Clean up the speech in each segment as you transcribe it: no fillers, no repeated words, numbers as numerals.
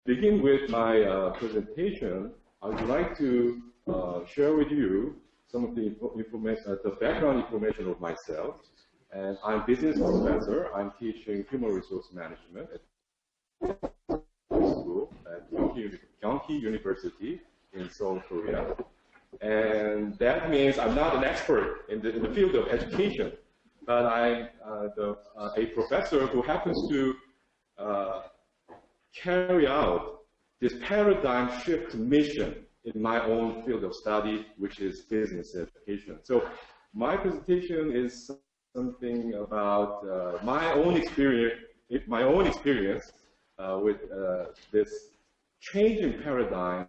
begin with my presentation, I would like to share with you some of the information, the background information of myself. And I'm a business professor. I'm teaching human resource management at school at Yong-Seung University in Seoul, Korea. And that means I'm not an expert in the field of education, but I'm a professor who happens to carry out this paradigm shift mission in my own field of study, which is business education. So my presentation is something about my own experience with this changing paradigm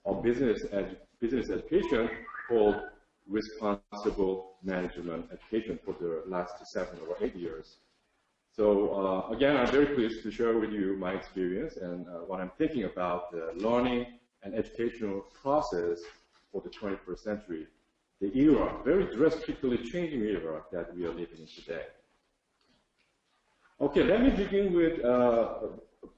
of business education called responsible management education for the last 7 or 8 years. So again, I'm very pleased to share with you my experience and what I'm thinking about the learning and educational process for the 21st century, the era, very drastically changing era that we are living in today. Okay, let me begin with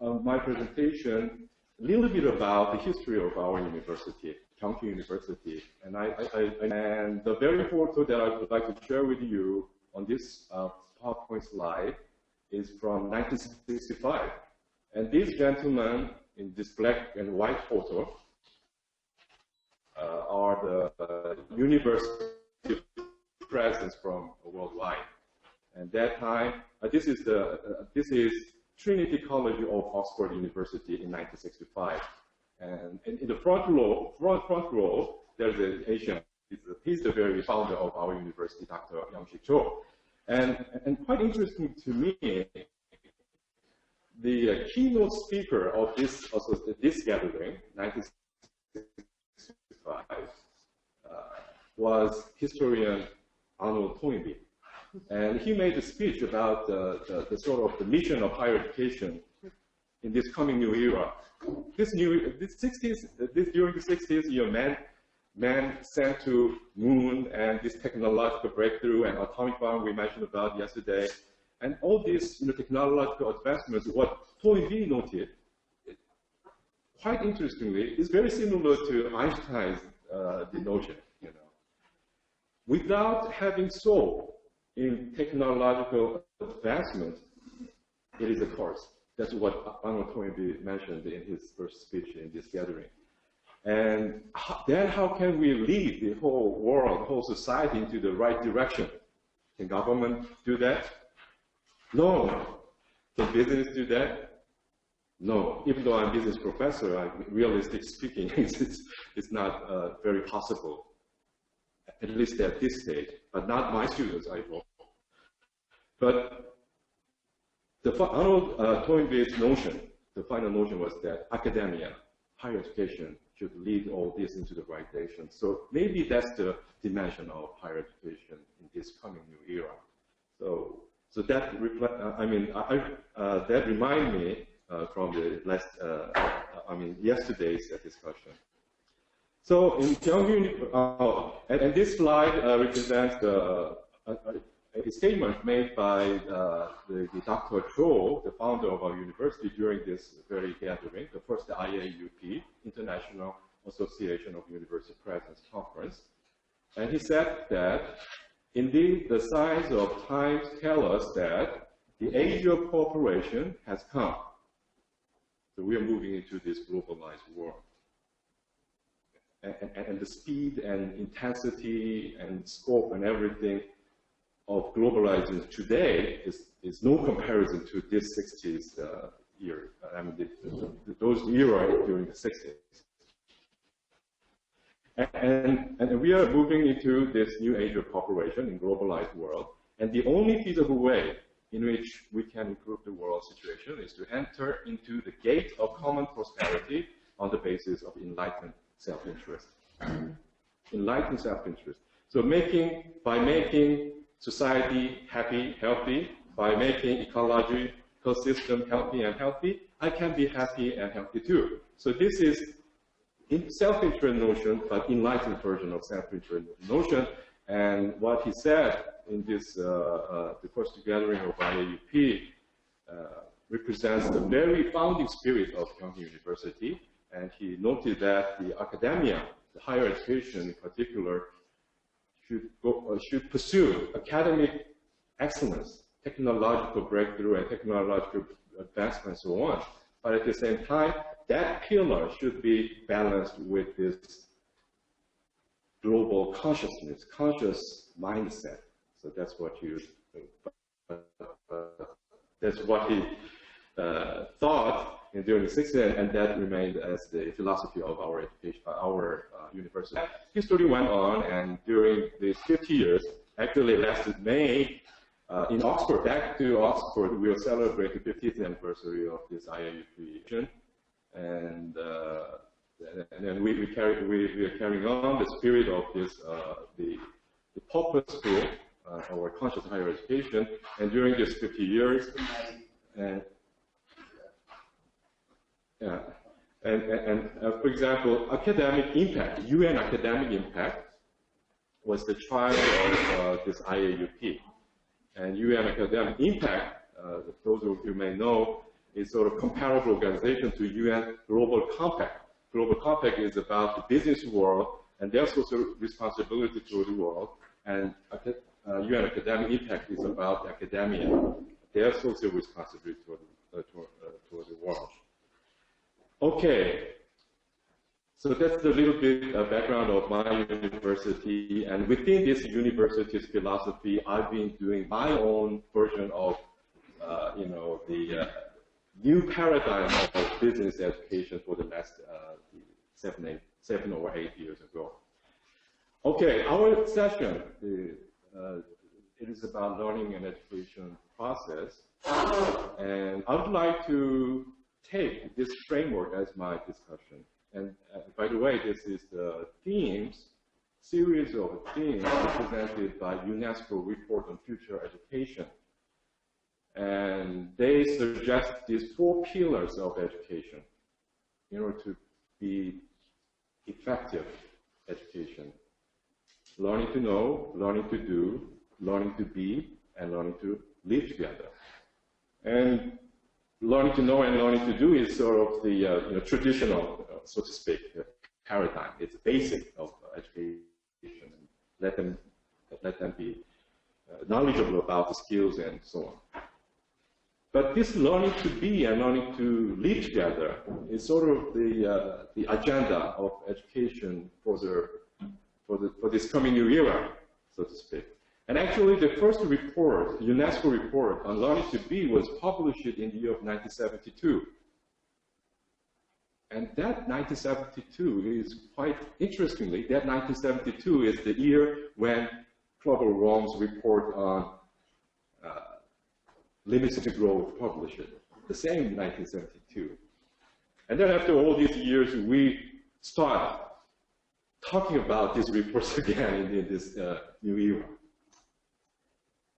my presentation, a little bit about the history of our university, Yong-Seung University. And, and the very photo that I would like to share with you on this PowerPoint slide is from 1965. And these gentlemen in this black and white photo are the university presence from worldwide. And that time, this is Trinity College of Oxford University in 1965. And in the front row, there's an Asian. He's the very founder of our university, Dr. Yong-Seung. And quite interesting to me, the keynote speaker of this gathering, 1965, was historian Arnold Toynbee. And he made a speech about the sort of the mission of higher education in this coming new era. During the 60s, man sent to moon and this technological breakthrough and atomic bomb we mentioned about yesterday, and all these technological advancements, what Toynbee noted, quite interestingly, is very similar to Einstein's notion. Without having soul in technological advancement, it is a curse. That's what Arnold Toynbee mentioned in his first speech in this gathering. And then how can we lead the whole world, the whole society into the right direction? Can government do that? No. Can business do that? No. Even though I'm a business professor, realistically speaking, it's not very possible, at least at this stage, but not my students, I hope. But Arnold Toynbee's notion, the final notion was that academia, higher education, should lead all this into the right direction. So maybe that's the dimension of higher education in this coming new era. So that that reminds me from the last, yesterday's discussion. So in Yong-Seung, and this slide represents a statement made by the Dr. Cho, the founder of our university, during this very gathering, the first IAUP, International Association of University Presidents Conference. And he said that, indeed, the signs of times tell us that the age of cooperation has come. So we are moving into this globalized world. And the speed and intensity and scope and everything of globalization today is no comparison to this 60s year. Those era during the 60s. And we are moving into this new age of cooperation in globalized world. And the only feasible way in which we can improve the world situation is to enter into the gate of common prosperity on the basis of enlightened self-interest. Enlightened self-interest. So by making society happy, healthy, by making ecological system healthy and healthy, I can be happy and healthy too. So this is self-interest notion, but enlightened version of self-interest notion. And what he said in this the first gathering of IAUP represents the very founding spirit of Yong-Seung University, and he noted that the academia, the higher education in particular, should pursue academic excellence, technological breakthrough, and technological advancement, and so on. But at the same time, that pillar should be balanced with this global consciousness, conscious mindset. So that's what he thought during the 60s, and that remained as the philosophy of our education, our university. History went on, and during these 50 years, actually last May, in Oxford, back to Oxford, we'll celebrate the 50th anniversary of this IAU creation, and then we are carrying on the spirit of this, the purposeful or conscious higher education, and during these 50 years, for example, academic impact, UN academic impact was the child of this IAUP. And UN academic impact, those of you may know, is sort of comparable organization to UN Global Compact. Global Compact is about the business world and their social responsibility to the world, and UN academic impact is about academia, their social responsibility toward the world. Okay, so that's a little bit of background of my university, and within this university's philosophy, I've been doing my own version of, the new paradigm of business education for the last 7 or 8 years ago. Okay, our session, it is about learning and education process, and I would like to take this framework as my discussion. And by the way, this is the series of themes presented by UNESCO Report on Future Education. And they suggest these 4 pillars of education in order to be effective education. Learning to know, learning to do, learning to be, and learning to live together. And learning to know and learning to do is sort of the traditional, so to speak, paradigm. It's basic of education. Let them be knowledgeable about the skills and so on. But this learning to be and learning to live together is sort of the agenda of education for this coming new era, so to speak. And actually, the first report, UNESCO report on learning to be, was published in the year of 1972. And that 1972 is quite interestingly, that 1972 is the year when Claude Rome's report on limits to growth published, the same 1972. And then after all these years, we start talking about these reports again in this new era.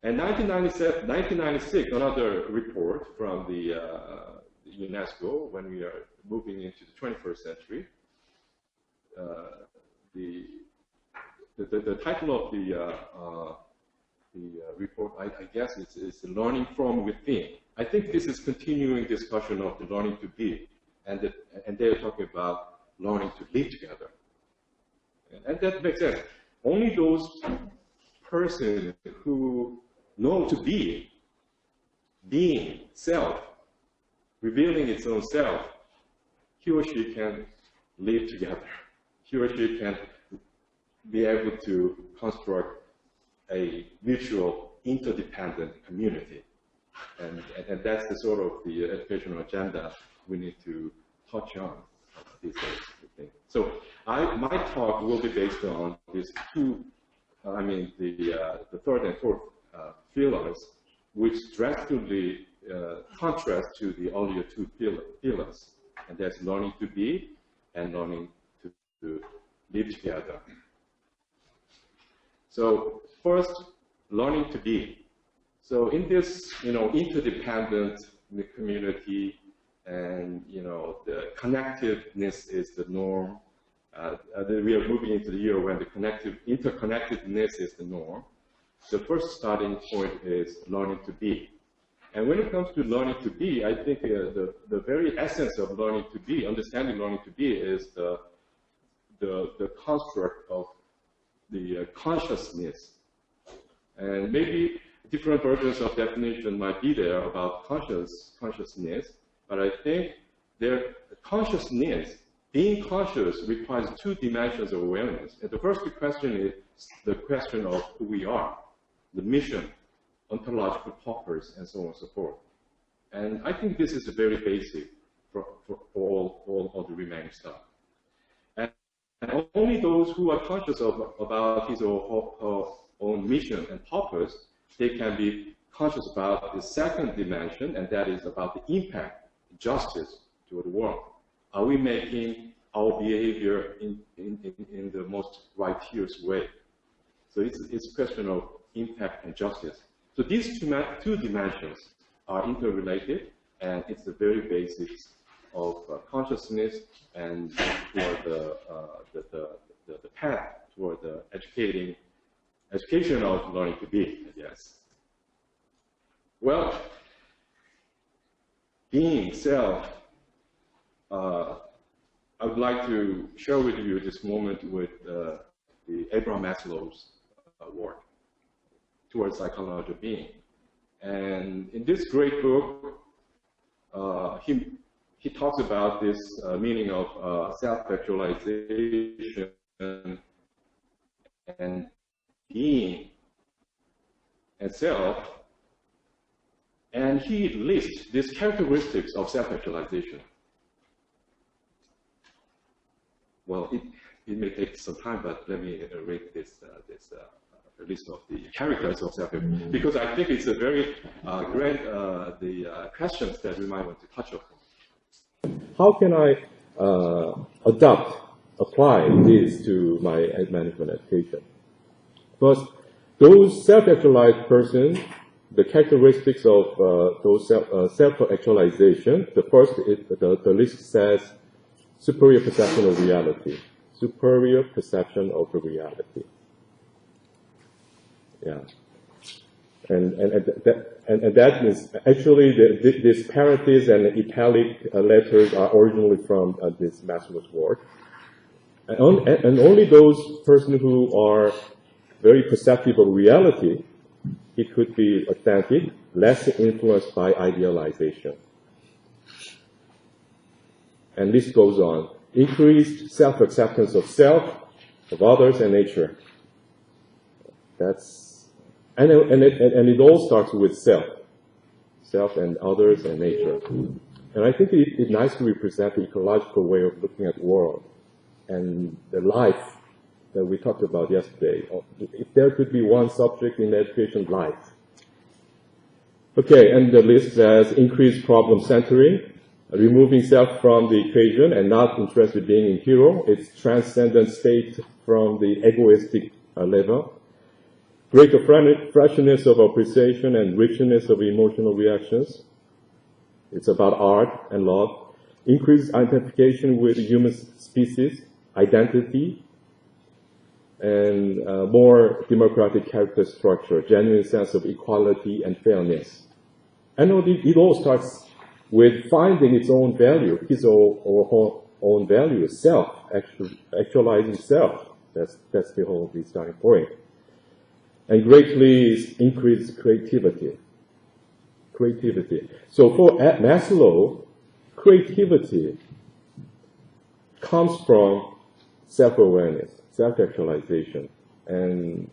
And 1996, another report from the UNESCO, when we are moving into the 21st century, the title of the report, I guess, is learning from within. I think this is continuing discussion of the learning to be, and they're talking about learning to live together. And that makes sense. Only those persons who know to be, being, self, revealing its own self, he or she can live together. He or she can be able to construct a mutual, interdependent community. And that's the sort of the educational agenda we need to touch on these days, I think. So my talk will be based on these two, the third and fourth pillars, which drastically contrast to the earlier 2 pillars, and that's learning to be and learning to live together. So first, learning to be. So in this, interdependent community, and the connectiveness is the norm. We are moving into the year when the interconnectedness is the norm. The first starting point is learning to be. And when it comes to learning to be, I think the very essence of learning to be, understanding learning to be, is the construct of the consciousness. And maybe different versions of definition might be there about consciousness, but I think consciousness, being conscious, requires two dimensions of awareness. And the first question is the question of who we are, the mission, ontological purpose, and so on and so forth. And I think this is very basic for all the remaining stuff. And only those who are conscious about his or her own mission and purpose, they can be conscious about the second dimension, and that is about the impact, justice to the world. Are we making our behavior in the most righteous way? So it's a question of impact and justice. So these two dimensions are interrelated, and it's the very basics of consciousness and toward the path toward the education of learning to be, I guess. Well, being self, I would like to share with you this moment with the Abraham Maslow's work towards psychology of being. And in this great book, he talks about this meaning of self-actualization and being and self, and he lists these characteristics of self-actualization. Well, it may take some time, but let me read this list of the characters of self-actualization, because I think it's a very great questions that we might want to touch upon. How can I apply this to my management education? First, those self-actualized persons, the characteristics of those self-actualization, the first, the list says superior perception of reality. Superior perception of the reality. Yeah. And that is actually, these parentheses and italic letters are originally from this Maslow's work. And only those persons who are very perceptive of reality, it could be authentic, less influenced by idealization. And this goes on. Increased self-acceptance of self, of others, and nature. And it all starts with self. Self and others and nature. And I think it nicely represents the ecological way of looking at the world and the life that we talked about yesterday. If there could be one subject in education, life. Okay, and the list says increased problem centering, removing self from the equation and not interested in being a hero. It's transcendent state from the egoistic level. Greater freshness of appreciation and richness of emotional reactions. It's about art and love. Increased identification with the human species, identity, and more democratic character structure, genuine sense of equality and fairness. And it all starts with finding its own value, his or her own value, self, actualizing self. That's the whole starting point. And greatly increased creativity. So for Maslow, creativity comes from self-awareness, self-actualization. And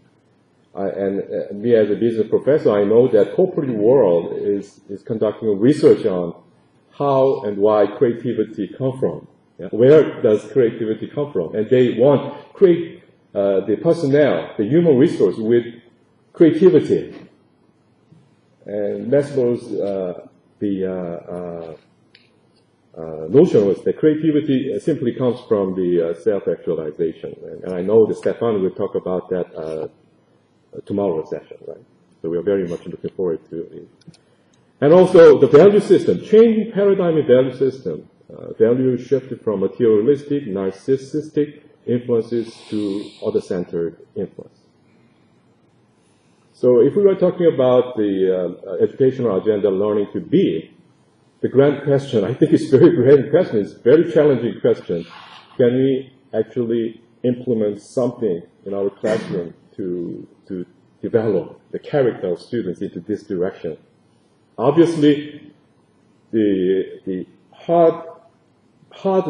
me as a business professor, I know that corporate world is conducting research on how and why creativity comes from. Yeah? Where does creativity come from? And they want the personnel, the human resource with creativity. And Maslow's notion was that creativity simply comes from the self-actualization. And I know that Stefan will talk about that tomorrow's session, right? So we are very much looking forward to it. And also the value system, changing paradigm in value system. Value shifted from materialistic, narcissistic influences to other-centered influence. So if we were talking about the educational agenda learning to be, the grand question, I think it's a very grand question, it's a very challenging question. Can we actually implement something in our classroom to develop the character of students into this direction? Obviously, the hard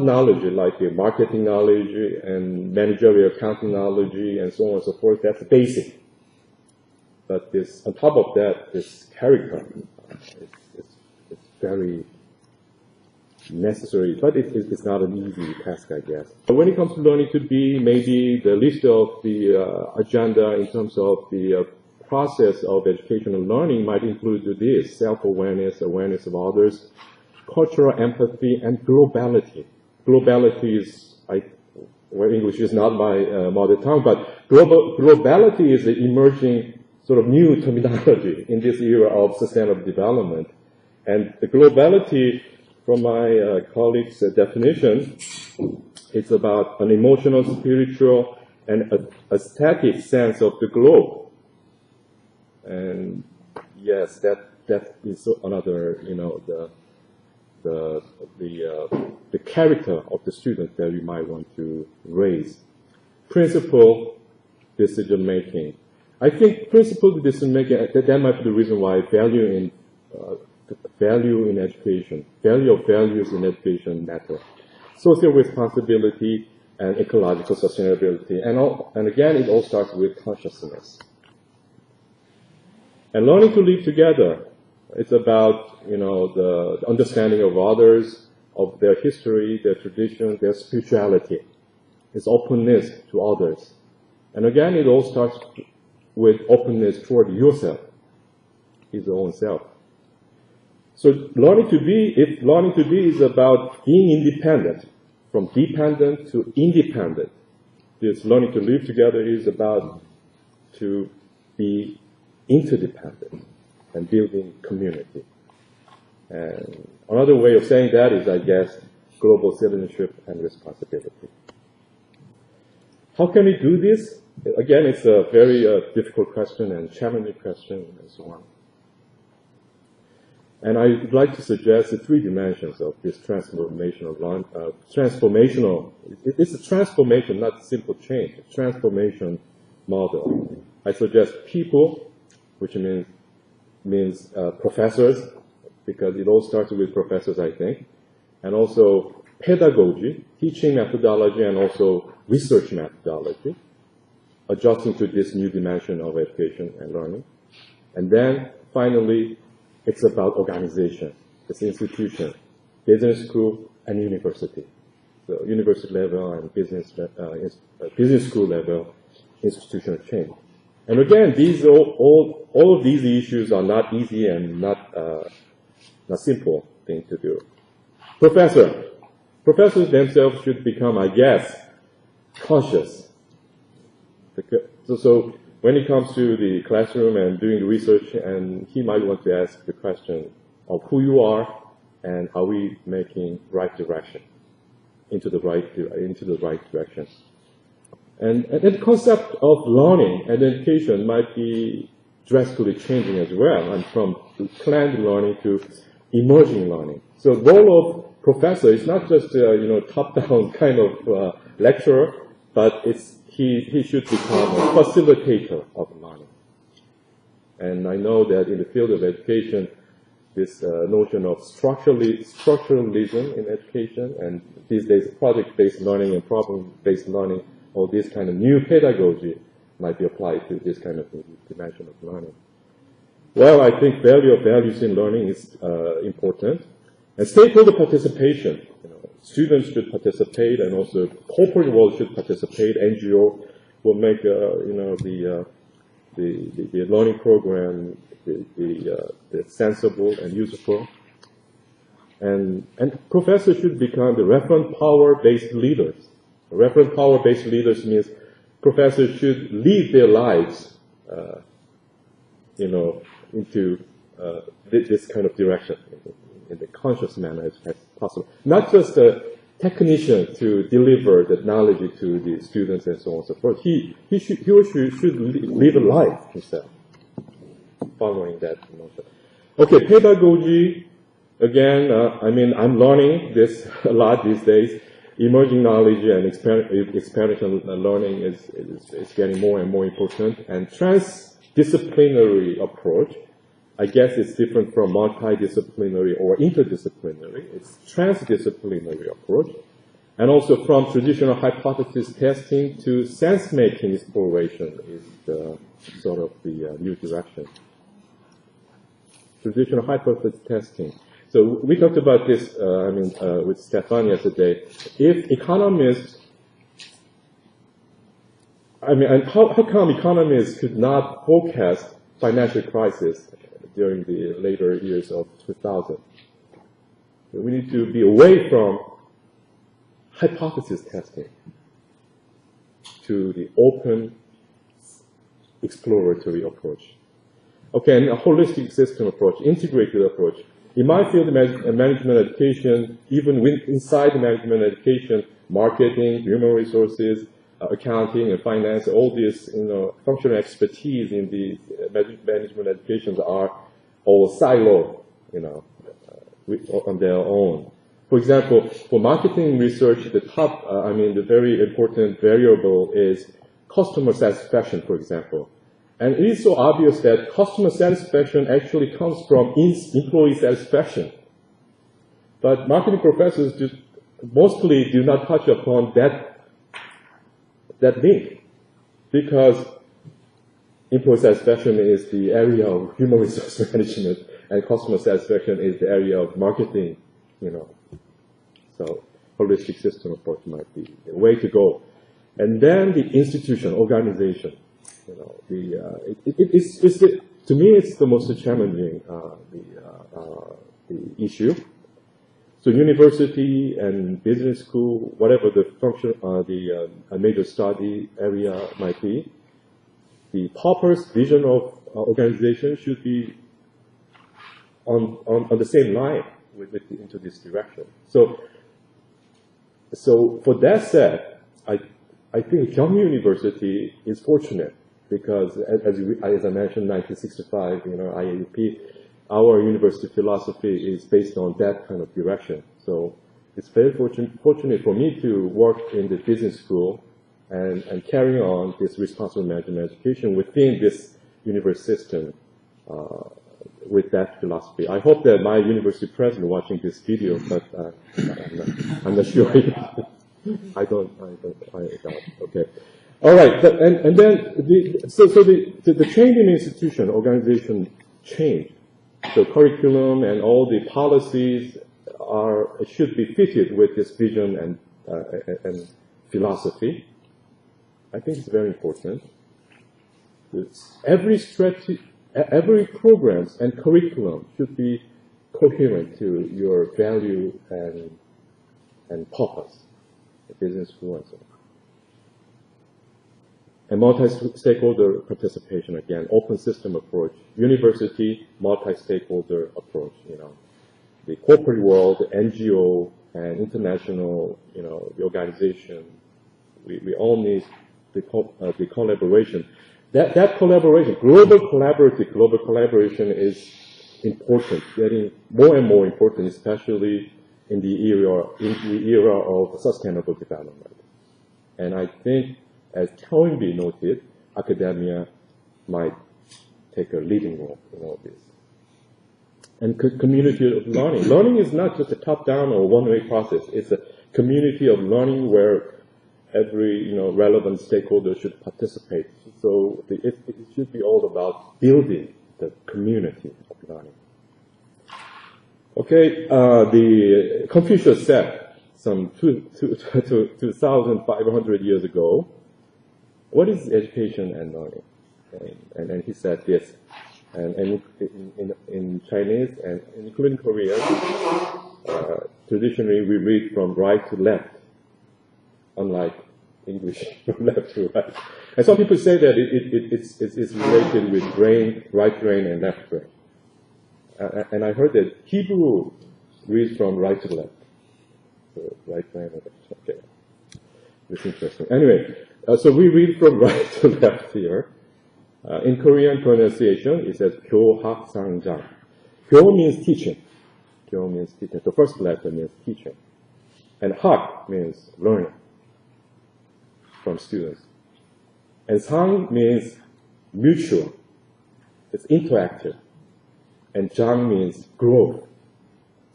knowledge, like the marketing knowledge and managerial accounting knowledge and so on and so forth, that's basic. But this, on top of that, this character, it's very necessary, but it's not an easy task, I guess. But when it comes to learning to be, maybe the list of the agenda in terms of the process of educational learning might include this: self-awareness, awareness of others, cultural empathy, and globality. Globality is, well, English is not my mother tongue, but globality is the emerging sort of new terminology in this era of sustainable development. And the globality, from my colleague's definition, it's about an emotional, spiritual, and aesthetic sense of the globe. And yes, that is another, the character of the student that we might want to raise. Principled decision making. I think principled decision making, that might be the reason why value in education, value of values in education matter. Social responsibility and ecological sustainability. And again, it all starts with consciousness. And learning to live together. It's about, the understanding of others, of their history, their tradition, their spirituality. It's openness to others. And again, it all starts with openness toward yourself, his own self. So learning to be is about being independent, from dependent to independent. This learning to live together is about to be interdependent and building community. And another way of saying that is, I guess, global citizenship and responsibility. How can we do this? Again, it's a very difficult question and challenging question and so on. And I'd like to suggest the three dimensions of this transformational. It's a transformation, not simple change. A transformation model. I suggest people, which means professors, because it all starts with professors, I think, and also pedagogy, teaching methodology, and also research methodology, adjusting to this new dimension of education and learning. And then, finally, it's about organization. It's institution, business school, and university. So university level and business school level institutional change. And again, all of these issues are not easy and not simple thing to do. Professors themselves should become, I guess, conscious. So when it comes to the classroom and doing the research, and he might want to ask the question of who you are and are we making right direction, into the right direction. And the concept of learning and education might be drastically changing as well, and from planned learning to emerging learning. So the role of professor is not just top-down kind of lecturer, but he should become a facilitator of learning. And I know that in the field of education, this notion of structuralism in education, and these days project-based learning and problem-based learning, all this kind of new pedagogy might be applied to this kind of dimension of learning. Well, I think value of values in learning is important. And stakeholder participation. Students should participate, and also corporate world should participate. NGO will make the learning program the sensible and useful. And professors should become the reference power-based leaders. Reference power-based leaders means professors should lead their lives, into this kind of direction in the conscious manner as possible. Not just a technician to deliver the knowledge to the students and so on and so forth. He or she should live a life himself. following that motion. Okay, pedagogy. Again, I'm learning this a lot these days. Emerging knowledge and experiential learning is getting more and more important. And transdisciplinary approach, I guess it's different from multidisciplinary or interdisciplinary. It's transdisciplinary approach. And also from traditional hypothesis testing to sense-making exploration is sort of the new direction. Traditional hypothesis testing. So we talked about this, with Stefan yesterday. If economists, how come economists could not forecast financial crisis during the later years of 2000? We need to be away from hypothesis testing to the open exploratory approach. Okay, and a holistic system approach, integrated approach. In my field of management education, even inside management education, marketing, human resources, accounting and finance, all these, functional expertise in the management educations are all siloed, on their own. For example, for marketing research, the very important variable is customer satisfaction, for example. And it is so obvious that customer satisfaction actually comes from employee satisfaction. But marketing professors mostly do not touch upon that link, because employee satisfaction is the area of human resource management, and customer satisfaction is the area of marketing, So holistic system approach might be the way to go. And then the institution, organization. To me, it's the most challenging the issue. So university and business school, whatever the function, major study area might be, the purpose, vision of organization should be on the same line into this direction. So for that said, I think Kyung University is fortunate, because as I mentioned, 1965, IAUP, our university philosophy is based on that kind of direction. So it's very fortunate for me to work in the business school and carry on this responsible management education within this university system with that philosophy. I hope that my university president watching this video, but I'm not sure. I don't. Okay. All right. And then the training institution organization changed. So curriculum and all the policies should be fitted with this vision and philosophy. I think it's very important. Every programs and curriculum should be coherent to your value and purpose. Business school and so on. And multi-stakeholder participation, again, open system approach, university, multi-stakeholder approach, the corporate world, the NGO, and international, the organization. We all need the collaboration. That collaboration, global collaboration is important, getting more and more important, especially in the era of sustainable development. And I think, as Toynbee noted, academia might take a leading role in all this. And community of learning. Learning is not just a top-down or one-way process. It's a community of learning where every relevant stakeholder should participate. So it should be all about building the community of learning. Okay, the Confucius said some 2,500 years ago, what is education and learning? And he said this, and in Chinese and including Korean, traditionally we read from right to left, unlike English from left to right. And some people say that it's related with right brain and left brain. And I heard that Hebrew reads from right to left. So right brain and left. Okay. It's interesting. Anyway, so we read from right to left here. In Korean pronunciation, it says 교학상장. 교 means teaching. 교 means teaching. The first letter means teaching. And 학 means learning from students. And 상 means mutual. It's interactive. And 장 means growth.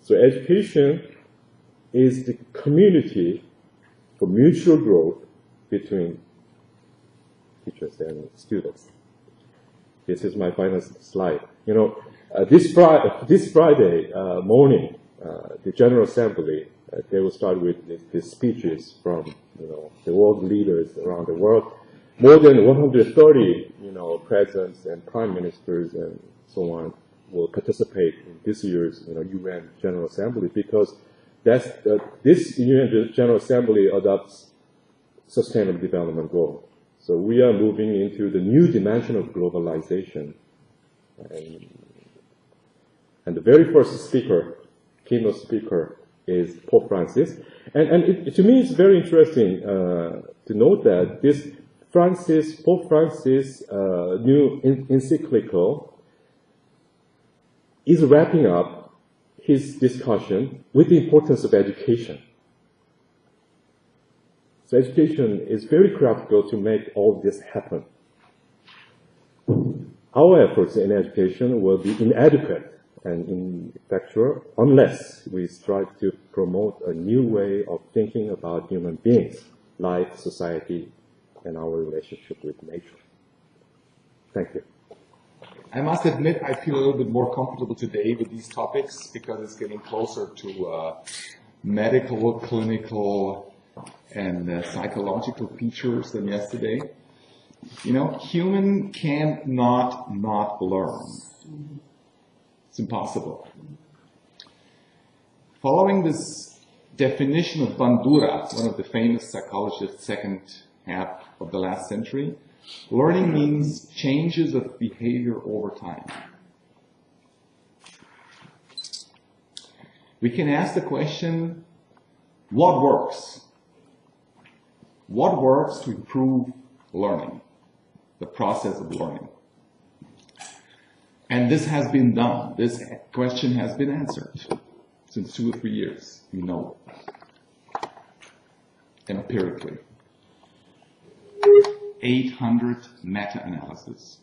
So education is the community for mutual growth between teachers and students. This is my final slide. You know, this Friday morning, the General Assembly, they will start with these speeches from, you know, the world leaders around the world. More than 130, you know, presidents and prime ministers and so on will participate in this year's, you know, UN General Assembly, because that's this UN General Assembly adopts Sustainable Development Goals. So we are moving into the new dimension of globalization. And the very first speaker, keynote speaker, is Pope Francis. And to me, it's very interesting to note that this Pope Francis' new encyclical is wrapping up his discussion with the importance of education. So education is very critical to make all this happen. Our efforts in education will be inadequate and ineffectual unless we strive to promote a new way of thinking about human beings, life, society, and our relationship with nature. Thank you. I must admit, I feel a little bit more comfortable today with these topics because it's getting closer to medical, clinical, and psychological features than yesterday. You know, human cannot not learn. It's impossible. Following this definition of Bandura, one of the famous psychologists, second half of the last century, learning means changes of behavior over time. We can ask the question, what works? What works to improve learning, the process of learning? And this has been done. This question has been answered since 2 or 3 years. You know, empirically. 800 meta-analysis,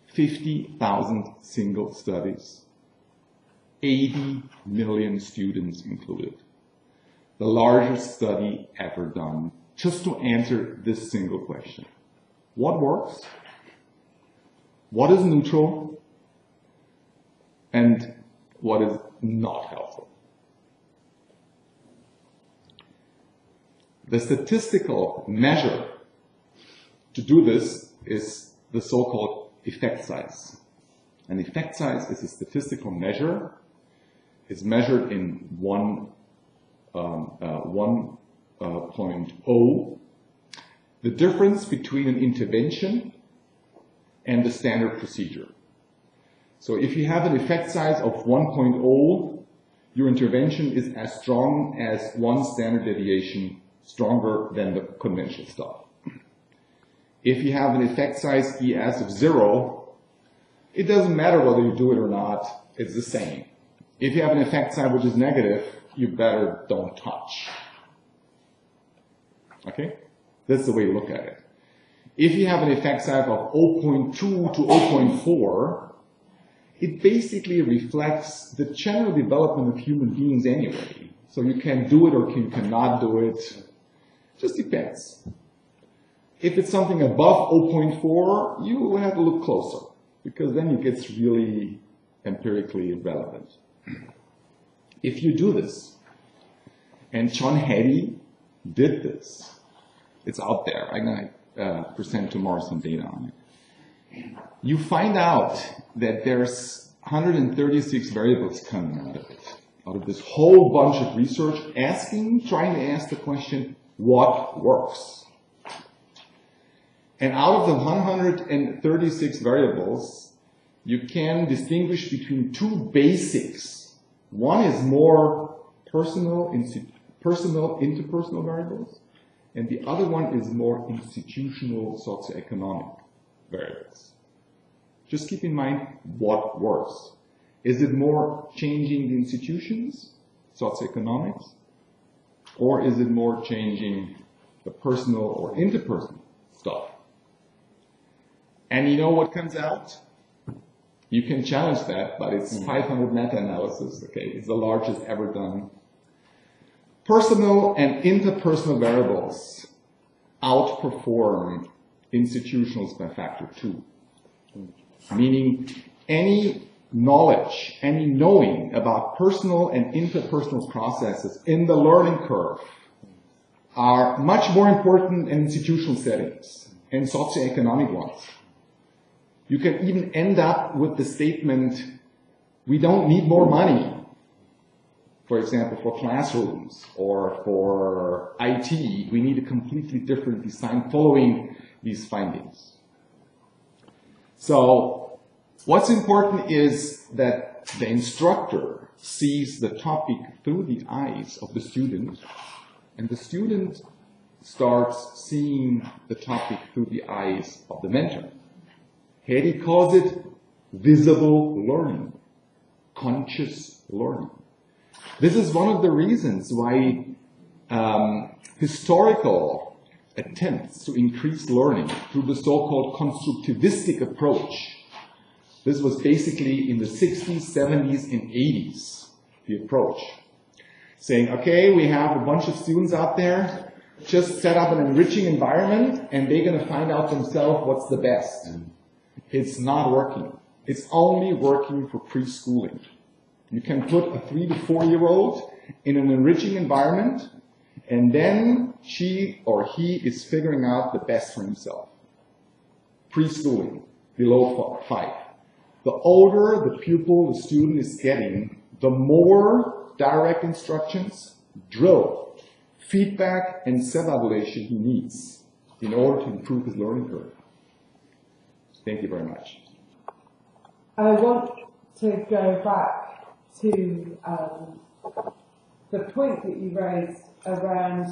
50,000 single studies, 80 million students included. The largest study ever done just to answer this single question. What works? What is neutral? And what is not helpful? The statistical measure to do this is the so-called effect size. An effect size is a statistical measure. It's measured in 1.0. The difference between an intervention and the standard procedure. So if you have an effect size of 1.0, your intervention is as strong as one standard deviation stronger than the conventional stuff. If you have an effect size ES of 0, it doesn't matter whether you do it or not, it's the same. If you have an effect size which is negative, you better don't touch. Okay? That's the way you look at it. If you have an effect size of 0.2 to 0.4, it basically reflects the general development of human beings anyway. So you can do it or you cannot do it. Just depends. If it's something above 0.4, you will have to look closer, because then it gets really empirically relevant. If you do this, and John Keri did this, it's out there. I'm going to present tomorrow some data on it. You find out that there's 136 variables coming out of it, out of this whole bunch of research, trying to ask the question, what works? And out of the 136 variables, you can distinguish between two basics. One is more personal, interpersonal variables, and the other one is more institutional socioeconomic variables. Just keep in mind what works. Is it more changing the institutions, socioeconomics, or is it more changing the personal or interpersonal stuff? And you know what comes out? You can challenge that, but it's 500 meta-analysis, okay? It's the largest ever done. Personal and interpersonal variables outperform institutionals by factor 2. Meaning any knowledge, any knowing about personal and interpersonal processes in the learning curve are much more important in institutional settings and socioeconomic ones. You can even end up with the statement, we don't need more money, for example, for classrooms or for IT. We need a completely different design following these findings. So what's important is that the instructor sees the topic through the eyes of the student, and the student starts seeing the topic through the eyes of the mentor. Keri calls it visible learning, conscious learning. This is one of the reasons why historical attempts to increase learning through the so-called constructivistic approach. This was basically in the 60s, 70s, and 80s, the approach. Saying, okay, we have a bunch of students out there, just set up an enriching environment, and they're going to find out themselves what's the best. It's not working. It's only working for preschooling. You can put a 3 to 4-year-old in an enriching environment, and then she or he is figuring out the best for himself. Preschooling, below 5. The older the pupil, the student is getting, the more direct instructions, drill, feedback, and self-evaluation he needs in order to improve his learning curve. Thank you very much. I want to go back to the point that you raised around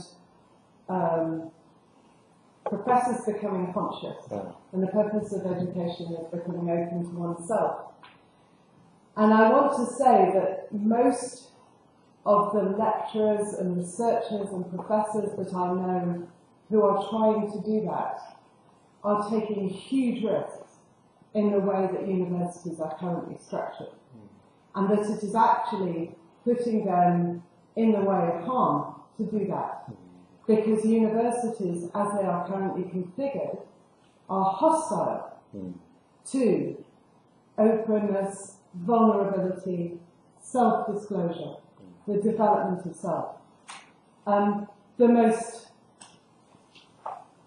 professors becoming conscious and the purpose of education is becoming open to oneself. And I want to say that most of the lecturers and researchers and professors that I know who are trying to do that are taking huge risks in the way that universities are currently structured. And that it is actually putting them in the way of harm to do that. Because universities, as they are currently configured, are hostile to openness, vulnerability, self-disclosure, the development of self. The most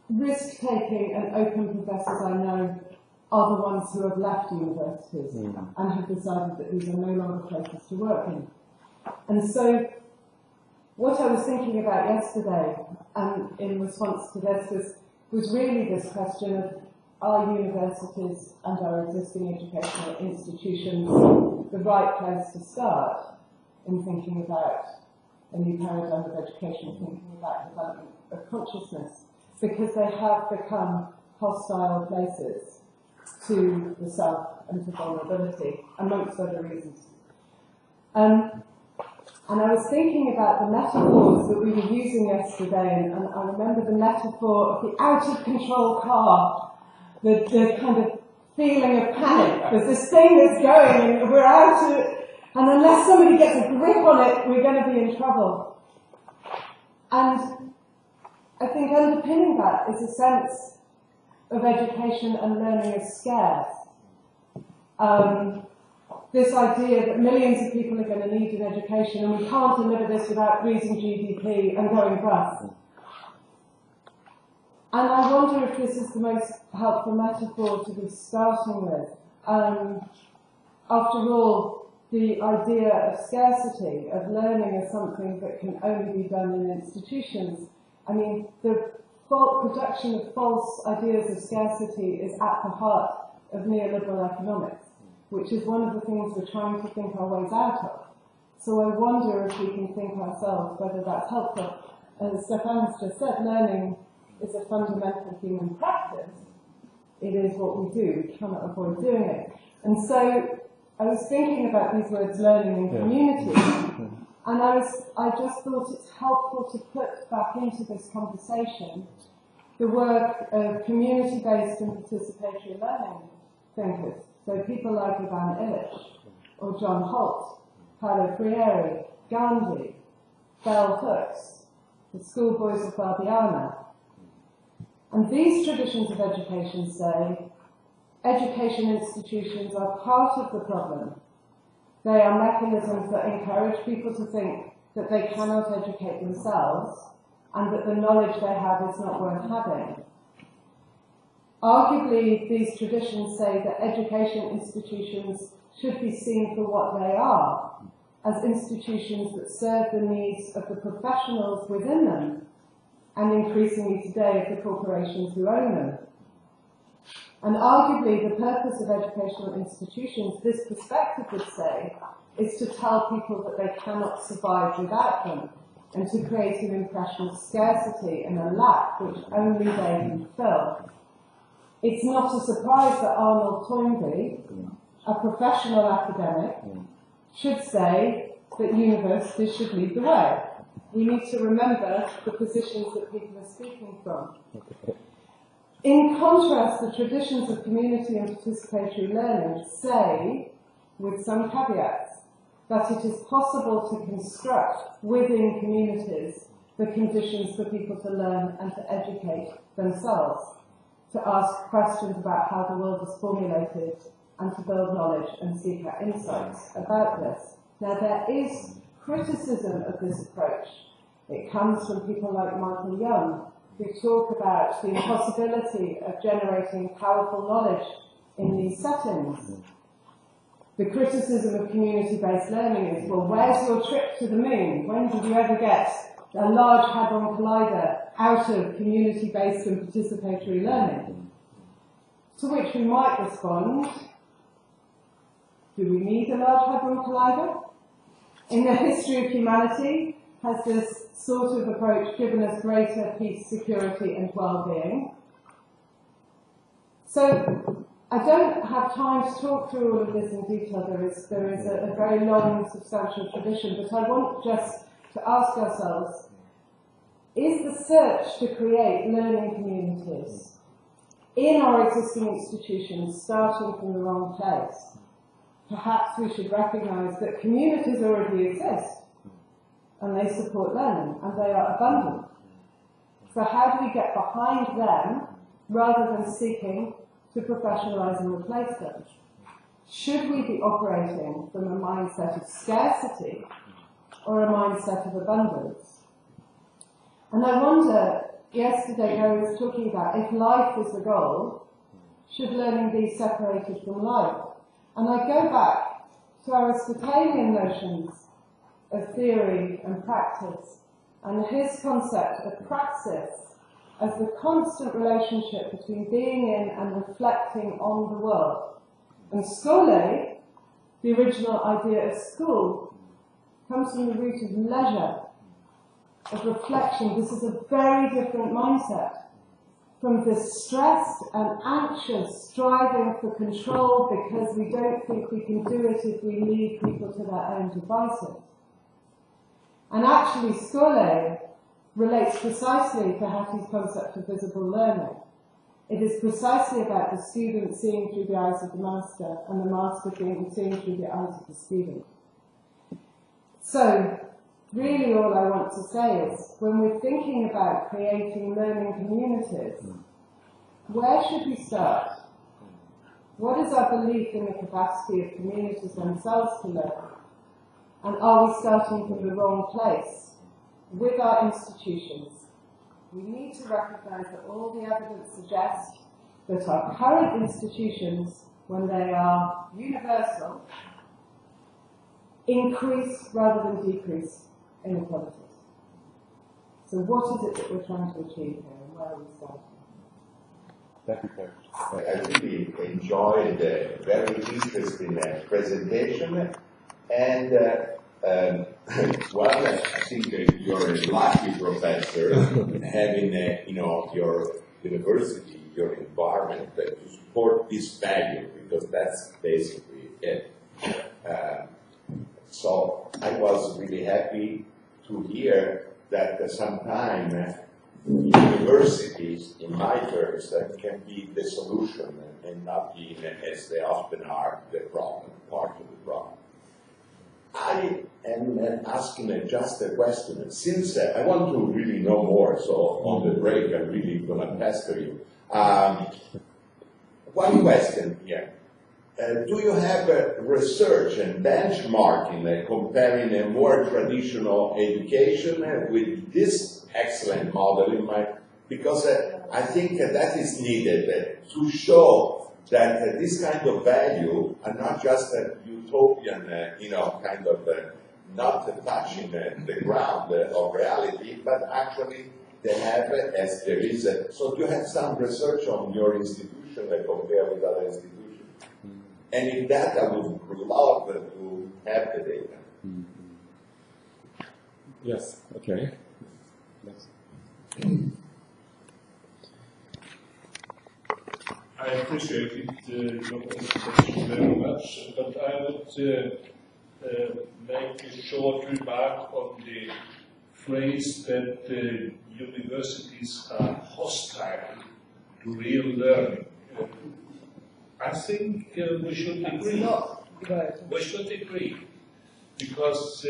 risk-taking and open professors I know are the ones who have left universities and have decided that these are no longer places to work in. And so what I was thinking about yesterday, and in response to this, was really this question of, are universities and our existing educational institutions the right place to start in thinking about a new paradigm of education, thinking about development of consciousness, because they have become hostile places to the self and to vulnerability, amongst other reasons. And I was thinking about the metaphors that we were using yesterday, and I remember the metaphor of the out-of-control car, the kind of feeling of panic. There's this thing that's going, and we're out of it, and unless somebody gets a grip on it, we're going to be in trouble. And I think underpinning that is a sense of education and learning as scarce. This idea that millions of people are going to need an education and we can't deliver this without losing GDP and going bust. And I wonder if this is the most helpful metaphor to be starting with. After all, the idea of scarcity, of learning as something that can only be done in institutions, I mean, the production of false ideas of scarcity is at the heart of neoliberal economics, which is one of the things we're trying to think our ways out of. So I wonder if we can think ourselves whether that's helpful. as Stefan has just said, learning is a fundamental human practice. It is what we do. We cannot avoid doing it. And so I was thinking about these words, learning and community, and I just thought it's helpful to put back into this conversation the work of community-based and participatory learning thinkers. So people like Ivan Illich, or John Holt, Paulo Freire, Gandhi, Bell Hooks, the schoolboys of Barbiana. And these traditions of education say education institutions are part of the problem. They are mechanisms that encourage people to think that they cannot educate themselves and that the knowledge they have is not worth having. Arguably, these traditions say that education institutions should be seen for what they are, as institutions that serve the needs of the professionals within them, and increasingly today of the corporations who own them. And arguably, the purpose of educational institutions, this perspective would say, is to tell people that they cannot survive without them, and to create an impression of scarcity and a lack which only they can fill. It's not a surprise that Arnold Toynbee, a professional academic, should say that universities should lead the way. We need to remember the positions that people are speaking from. In contrast, the traditions of community and participatory learning say, with some caveats, that it is possible to construct within communities the conditions for people to learn and to educate themselves, to ask questions about how the world is formulated, and to build knowledge and seek out insights about this. Now, there is criticism of this approach. It comes from people like Michael Young, who talk about the impossibility of generating powerful knowledge in these settings. The criticism of community-based learning is, well, where's your trip to the moon? When did you ever get a Large Hadron Collider out of community-based and participatory learning? To which we might respond, do we need a Large Hadron Collider? In the history of humanity, has this sort of approach given us greater peace, security, and well-being? So, I don't have time to talk through all of this in detail. There is a very long, substantial tradition, but I want just to ask ourselves, is the search to create learning communities in our existing institutions starting from the wrong place? Perhaps we should recognise that communities already exist, and they support learning, and they are abundant. So how do we get behind them, rather than seeking to professionalise and replace them? Should we be operating from a mindset of scarcity or a mindset of abundance? And I wonder, yesterday Keri was talking about if life is the goal, should learning be separated from life? And I go back to Aristotelian notions of theory and practice, and his concept of praxis as the constant relationship between being in and reflecting on the world. And skole, the original idea of school, comes from the root of leisure, of reflection. This is a very different mindset from the stressed and anxious striving for control because we don't think we can do it if we leave people to their own devices. And actually, skole relates precisely to Hattie's concept of visible learning. It is precisely about the student seeing through the eyes of the master and the master seeing through the eyes of the student. So, really all I want to say is, when we're thinking about creating learning communities, where should we start? What is our belief in the capacity of communities themselves to learn? And are we starting from the wrong place with our institutions? We need to recognise that all the evidence suggests that our current institutions, when they are universal, increase rather than decrease inequalities. So what is it that we're trying to achieve here, and where are we starting? Thank you, Keri. I really enjoyed the very interesting presentation, and Well, I think you're a lucky professor having, your university, your environment to support this value, because that's basically it. So I was really happy to hear that sometime universities, in my terms, can be the solution and not be, as they often are, the problem, part of the problem. I am asking just a question. Since I want to really know more, so on the break I'm really going to pester you. One question here. Do you have research and benchmarking comparing a more traditional education with this excellent model in mind? Because I think that is needed to show that this kind of value are not just a utopian, kind of not touching the ground of reality, but actually they have, as there is. So do you have some research on your institution that compare with other institutions? And in that, I would love to have the data. Yes, okay. Next. I appreciated your presentation very much, but I would make a short remark on the phrase that universities are hostile to real learning. I think we should agree. We should agree, because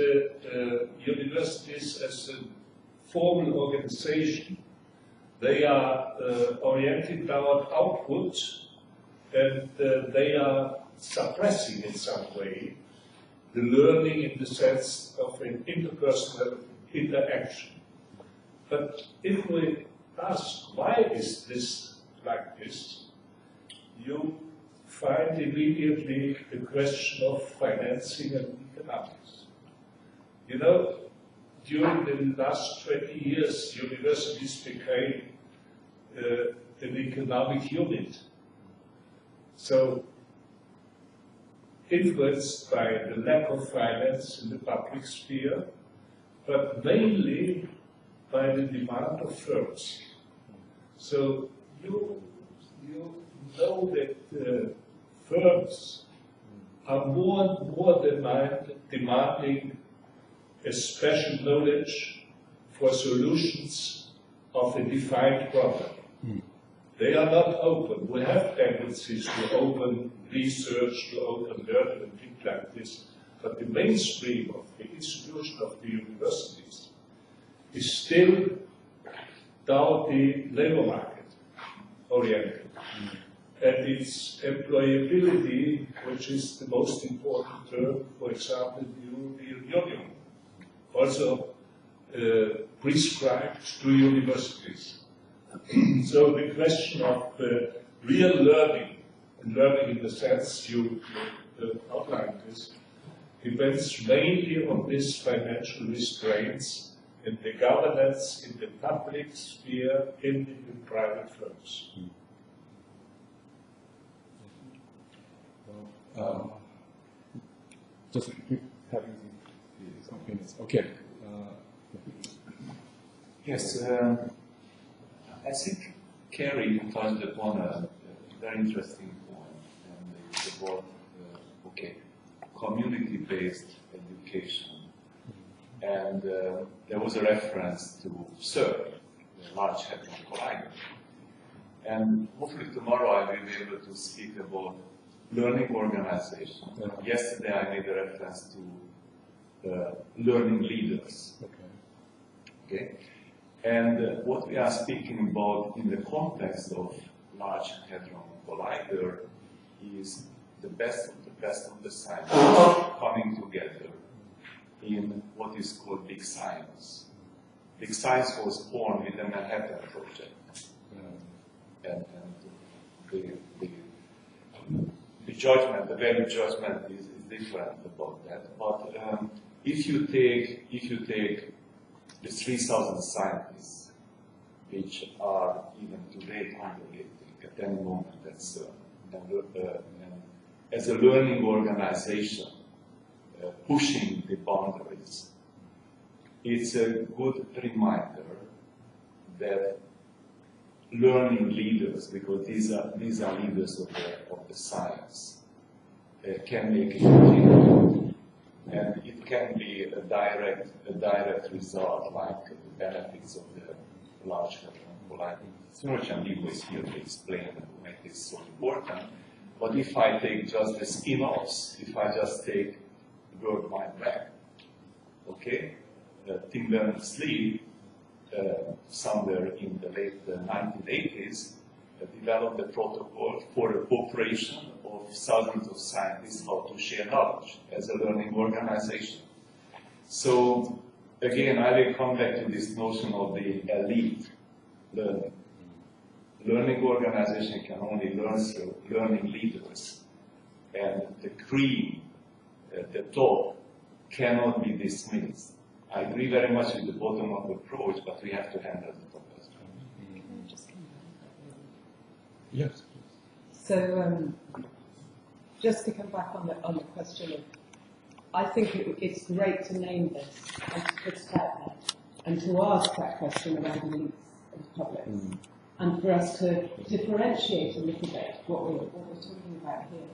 universities as a formal organization, they are oriented toward output, and they are suppressing in some way the learning in the sense of an interpersonal interaction. But if we ask, why is this like this, you find immediately the question of financing and economics. You know, during the last 20 years, universities became an economic unit. So, influenced by the lack of finance in the public sphere, but mainly by the demand of firms. So, you know that firms are more and more demanding a special knowledge for solutions of a defined problem. They are not open. We have tendencies to open research, to open learning and things like this, but the mainstream of the institution of the universities is still down the labor market oriented. And its employability, which is the most important term, for example, the European Union, also prescribed to universities. So the question of real learning, and learning in the sense you outlined this, depends mainly on these financial restraints and the governance in the public sphere and in the private firms. Just having some opinions. Okay. Yes, I think Keri touched upon a very interesting point, and it's about community-based education. And there was a reference to CERN, the Large Hadron Collider. And hopefully tomorrow I will be able to speak about learning organization. Yesterday I made a reference to learning leaders. Okay? And what we are speaking about in the context of Large Hadron Collider is the best of the science coming together in what is called big science. Big science was born with the Manhattan Project. And the judgment, the value judgment is different about that. But if you take the 3,000 scientists, which are even today congregating at any moment at CERN, and as a learning organization, pushing the boundaries. It's a good reminder that learning leaders, because these are leaders of the science, can make a huge impact, and it can be a direct result, like the benefits of the Large Hadron Collider research, and Ligo is here to explain why it is so important. But if I take just the spin-offs, if I just take World Wide Web, okay, Tim Berners-Lee, somewhere in the late 1980s, developed a protocol for a cooperation of thousands of scientists how to share knowledge as a learning organization. So again, I will come back to this notion of the elite learning. Learning organization can only learn through learning leaders, and the cream, the top, cannot be dismissed. I agree very much with the bottom-up approach, but we have to handle the top as well. Yes. So, just to come back on the question of, I think it's great to name this and to put it out there and to ask that question around elites and publics, and for us to differentiate a little bit what we're talking about here.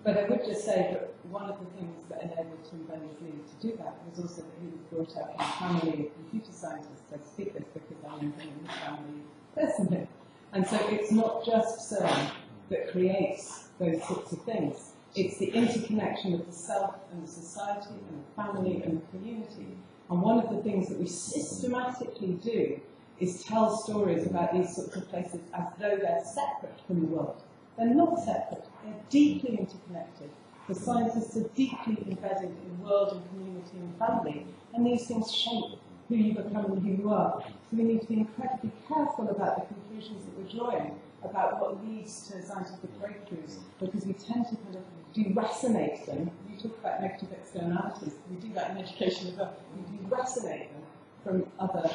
But I would just say that one of the things that enabled Tim Berners-Lee to do that was also that he was brought up in a family of computer scientists. I speak this because I am in his family personally. And so it's not just CERN that creates those sorts of things. It's the interconnection of the self and the society and the family and the community. And one of the things that we systematically do is tell stories about these sorts of places as though they're separate from the world. They're not separate. They're deeply interconnected. The scientists are deeply embedded in world and community and family, and these things shape who you become and who you are. So we need to be incredibly careful about the conclusions that we're drawing about what leads to scientific breakthroughs, because we tend to kind of deracinate them. You talk about negative externalities. We do that in education as well. We deracinate them from other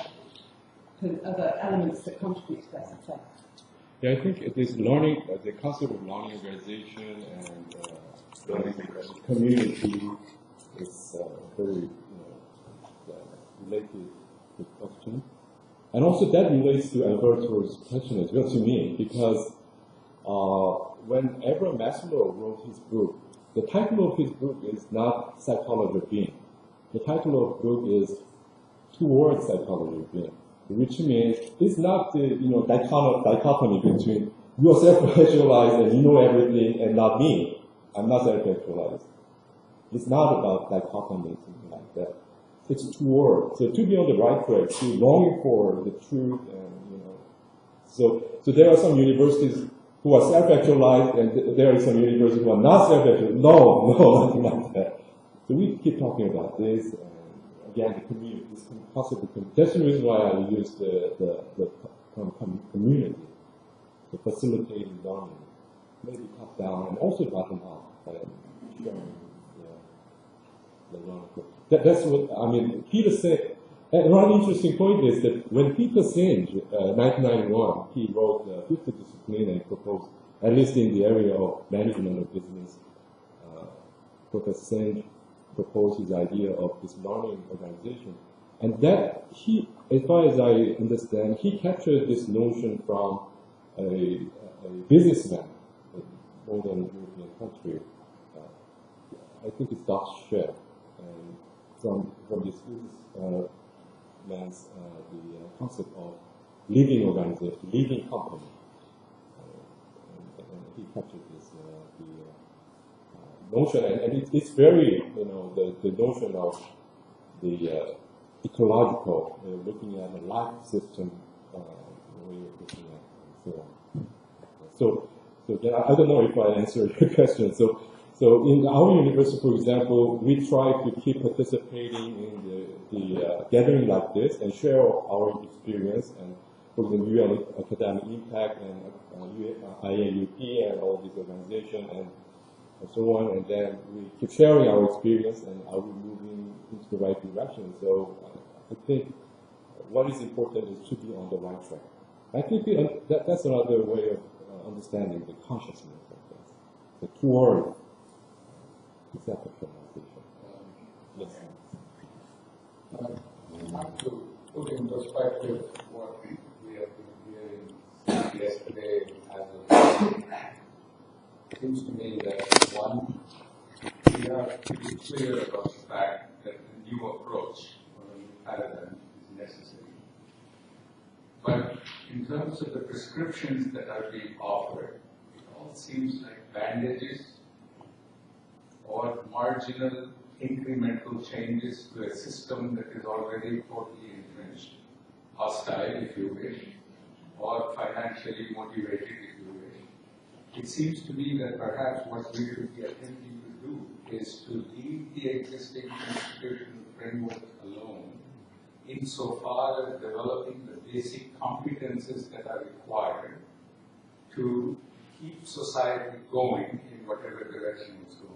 elements that contribute to their success. Yeah, I think this learning, the concept of learning organization and learning community is very related to the question. And also that relates to Alberto's question as well to me, because when Abraham Maslow wrote his book, the title of his book is not Psychology of Being. The title of the book is Towards Psychology of Being, which means it's not the dichotomy between you are self-actualized and you know everything and not me. I'm not self-actualized. It's not about dichotomy, something like that. It's toward. So to be on the right track, to longing for the truth, and so there are some universities who are self-actualized, and there are some universities who are not self-actualized. No, nothing like that. So we keep talking about this. Again, the community, this concept of community. That's the reason why I use the term community, the facilitating learning, maybe top down and also bottom up, sharing the learning. That's what I mean. Peter said. And one interesting point is that when Peter Senge, 1991, he wrote the Fifth Discipline and proposed, at least in the area of management of business, Professor Senge proposed his idea of this learning organization. And that he, as far as I understand, he captured this notion from a businessman in northern European country. I think it's Dr. Scheer. And from this businessman's the concept of leading organization, leading company. And he captured this notion, and it's very, the notion of the ecological, looking at the life system, way of looking at it, and so on. So again, I don't know if I answered your question. So in our university, for example, we try to keep participating in the gathering like this and share our experience, and for example, UN Academic Impact and IAUP and all these organizations and so on, and then we keep sharing our experience, and are we moving into the right direction? So I think what is important is to be on the right track. I think that's another way of understanding the consciousness of this, the toward self-actualization. To put in perspective what we have been hearing yesterday as of it seems to me that one, we have to be clear about the fact that a new approach or a new paradigm is necessary. But in terms of the prescriptions that are being offered, it all seems like bandages or marginal incremental changes to a system that is already totally entrenched, hostile, if you wish, or financially motivated, if you wish. It seems to me that perhaps what we should be attempting to do is to leave the existing institutional framework alone, insofar as developing the basic competences that are required to keep society going in whatever direction it's going,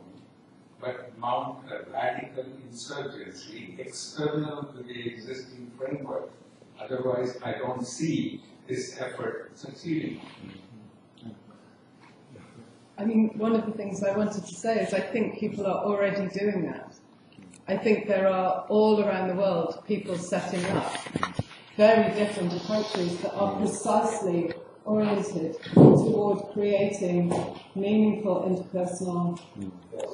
but mount a radical insurgency external to the existing framework. Otherwise, I don't see this effort succeeding. I mean, one of the things I wanted to say is I think people are already doing that. I think there are all around the world people setting up very different approaches that are precisely oriented toward creating meaningful interpersonal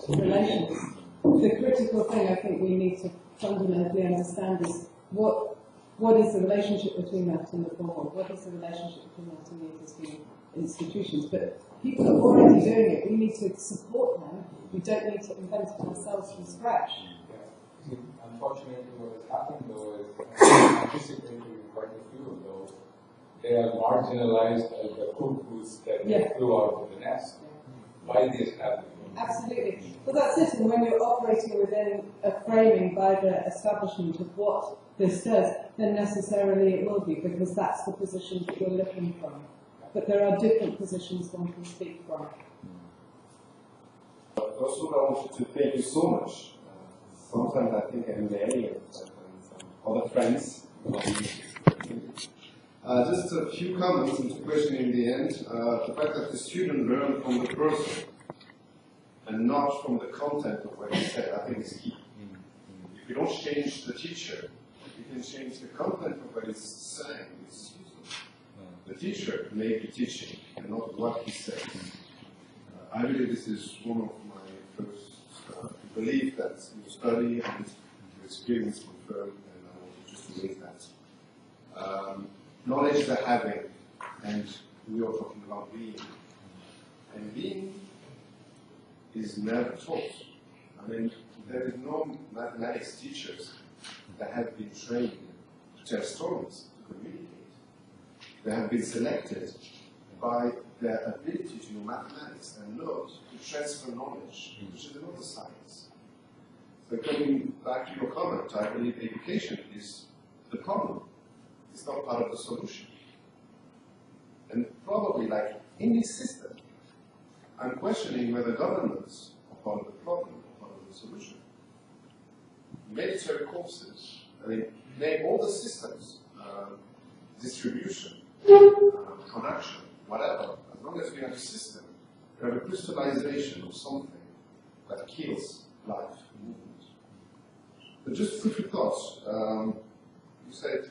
relations. The critical thing I think we need to fundamentally understand is what is the relationship between that and the formal? What is the relationship between that and the existing institutions? But people are already doing it. We need to support them. We don't need to invent it ourselves from scratch. Yeah. Unfortunately, what has happened though is anticipating quite a few of those. They are marginalized as the cuckoos that flew out of the nest by the establishment. Absolutely. Well, that's it. And when you're operating within a framing by the establishment of what this does, then necessarily it will be, because that's the position that you're looking from. But there are different positions one can speak from. First of all, I wanted to thank you so much. Sometimes I think I'm Mary and some other friends. Just a few comments and a question in the end. The fact that the student learn from the person and not from the content of what he said, I think is key. If you don't change the teacher, you can change the content of what he's saying. The teacher may be teaching and not what he says. I believe this is one of my first belief that you study and your experience confirmed, and I want just to raise that. Knowledge is a having, and we are talking about being. And being is never taught. I mean, there is no mathematics teachers that have been trained to tell stories, to communicate. They have been selected by their ability to know mathematics and know to transfer knowledge, which is another science. So coming back to your comment, I believe education is the problem. It's not part of the solution. And probably, like in this system, I'm questioning whether governments are part of the problem or part of the solution. Military courses, I mean, name all the systems, distribution, production, whatever, as long as we have a system, we have a crystallization of something that kills life and movement. But just food for thought, you said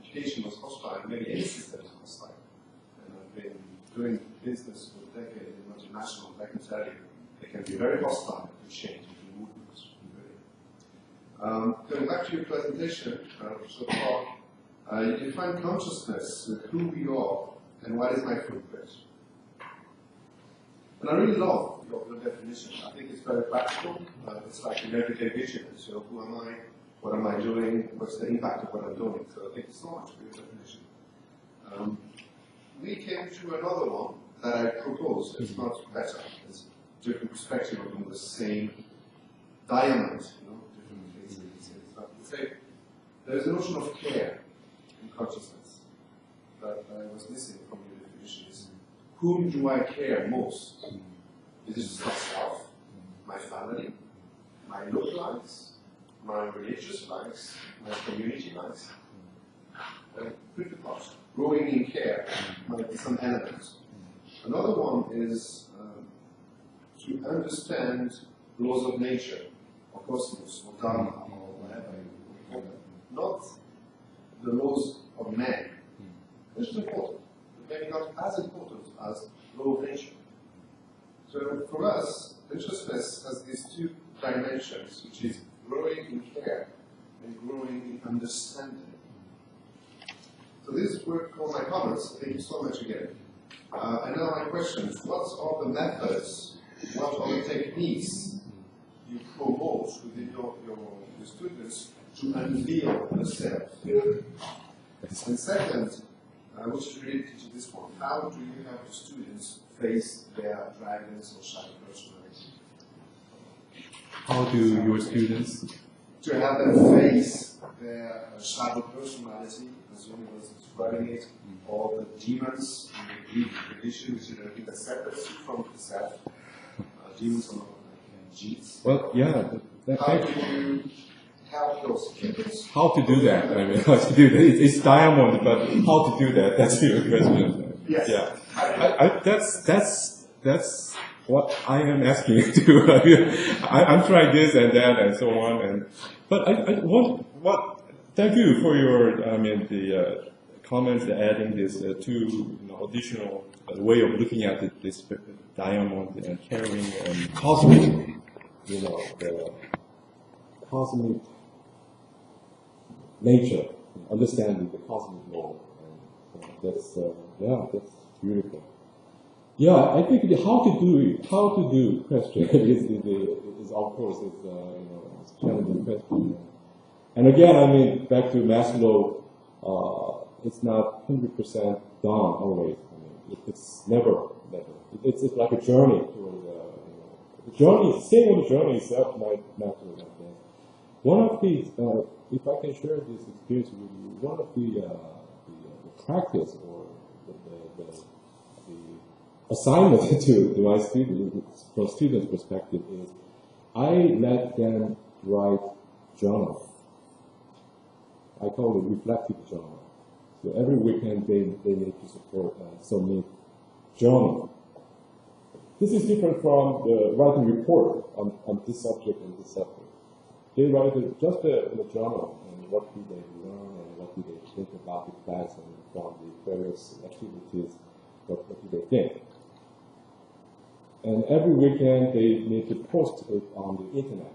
education was hostile, maybe any system is hostile. And I've been doing business for a decade in multinational, I can tell you, they can be very hostile to change in movements. Going back to your presentation so far, you define consciousness with who we are and what is my footprint. And I really love your definition. I think it's very practical. It's like an everyday vigilance. You know, who am I? What am I doing? What's the impact of what I'm doing? So I think it's so much for your definition. We came to another one that I proposed. It's not better. It's a different perspective of the same diamond. You know, different things. It's not the same. There's a notion of care in consciousness that I was missing from your definition. Is whom do I care most? Is it just myself, my family, my local lives, my religious lives, my community lives? Pretty much. Growing in care might be some elements. Another one is to understand laws of nature, or cosmos, or dharma, or whatever you call them. Not the laws of man, which is important, but maybe not as important as law of nature. So for us, consciousness has these two dimensions, which is growing in care and growing in understanding. So this were all my comments. Thank you so much again. And now my questions. What are the methods, what are the techniques you promote within your students to unveil the self? And second, which is related to this one, how do you help the students face their dragons or shadow personality? How do your students? To have them face their shadow personality, as Jung was describing it, or the demons in the Greek tradition, which is I think a separate from the self. Demons are not like genes. Well, yeah. How do you help those students? How to do that? I mean, how to do that? It's diamond, but how to do that? That's your question. Yes. Yeah. That's what I am asking you to. I'm trying this and that and so on. But I want thank you for your the comments adding this two additional way of looking at this diamond and carrying and cosmic the cosmic nature, understanding the cosmic law. That's that's beautiful. Yeah, I think the how to do question is of course it's a challenging question. And again, I mean, back to Maslow, it's not 100% done always. I mean, it's never. It's like a journey toward the journey. Staying on the journey itself might matter. I think. One of the, if I can share this experience with you, one of the practice or the assignment to my students, from students' perspective, is I let them write journal. I call it reflective journal. So every weekend they need to submit journal. This is different from the writing report on this subject and this subject. They write just in a journal, and what do they learn, and what do they think about the class, and from the various activities, what do they think. And every weekend they need to post it on the internet.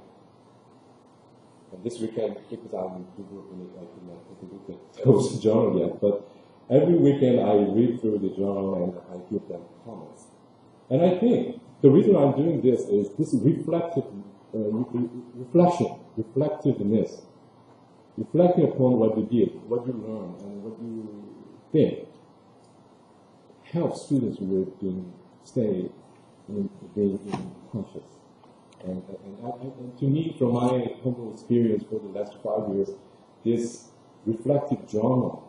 And this weekend, because I'm in Dubrovnik, I couldn't look at those journal yet, but every weekend I read through the journal and I give them comments. And I think the reason I'm doing this is this reflectiveness, reflecting upon what you did, what you learned, and what you think, helps students with staying conscious. And to me, from my humble experience for the last 5 years, this reflective journal,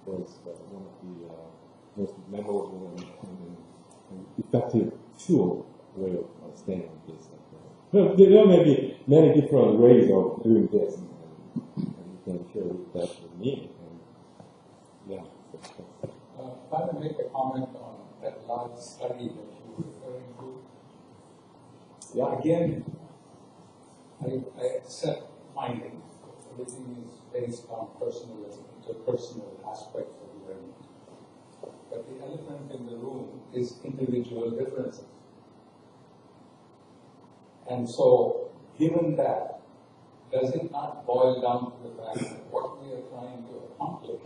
was one of the most memorable and effective tool way of staying on this. There may be many different ways of doing this, and you can share that with me. If I may make a comment on that large study that you were referring to. Yeah, again, I accept findings. Everything is based on personalism, interpersonal aspects of learning. But the elephant in the room is individual differences. And so, given that, does it not boil down to the fact that what we are trying to accomplish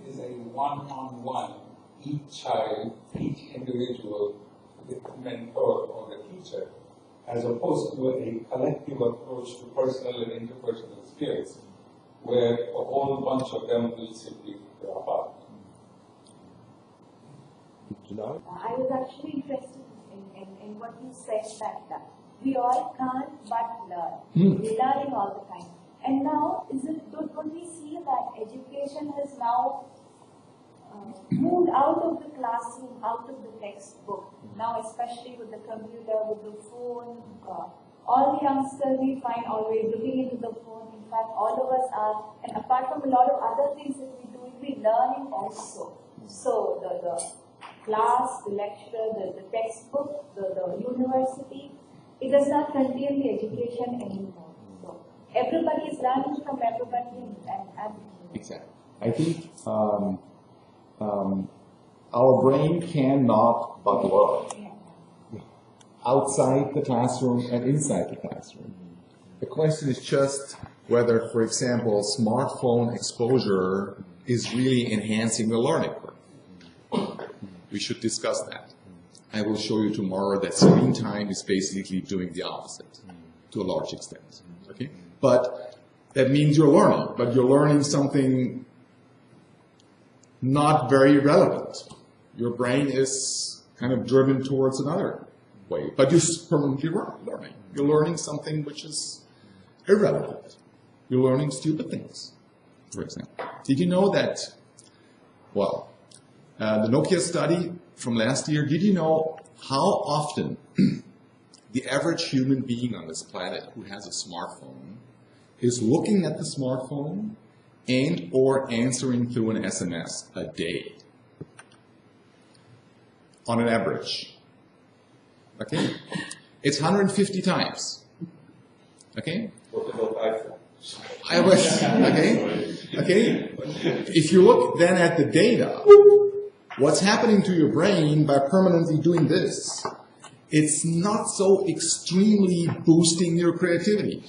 is a one-on-one, each child, each individual with the mentor or the teacher, as opposed to a collective approach to personal and interpersonal skills, where a whole bunch of them will simply drop out. I was actually interested in what you said, that we all can't but learn. We're learning all the time. And now, don't we see that education has now moved out of the classroom, out of the textbook? Now, especially with the computer, with the phone, all the youngsters we find always looking into the phone. In fact, all of us are, and apart from a lot of other things that we do, we're learning also. So the class, the lecture, the textbook, the university, it does not contain the education anymore. So everybody is learning from everybody, and exactly. I think our brain cannot but learn outside the classroom and inside the classroom. The question is just whether, for example, smartphone exposure is really enhancing the learning curve. We should discuss that. I will show you tomorrow that screen time is basically doing the opposite to a large extent. Okay? But that means you're learning, but you're learning something not very relevant. Your brain is kind of driven towards another way, but you're permanently learning. You're learning something which is irrelevant. You're learning stupid things, for example. Did you know that, well, the Nokia study from last year, did you know how often the average human being on this planet who has a smartphone is looking at the smartphone and or answering through an SMS a day? On an average. Okay? It's 150 times. Okay? What about iPhone? I was, okay? Okay? If you look then at the data, what's happening to your brain by permanently doing this, it's not so extremely boosting your creativity.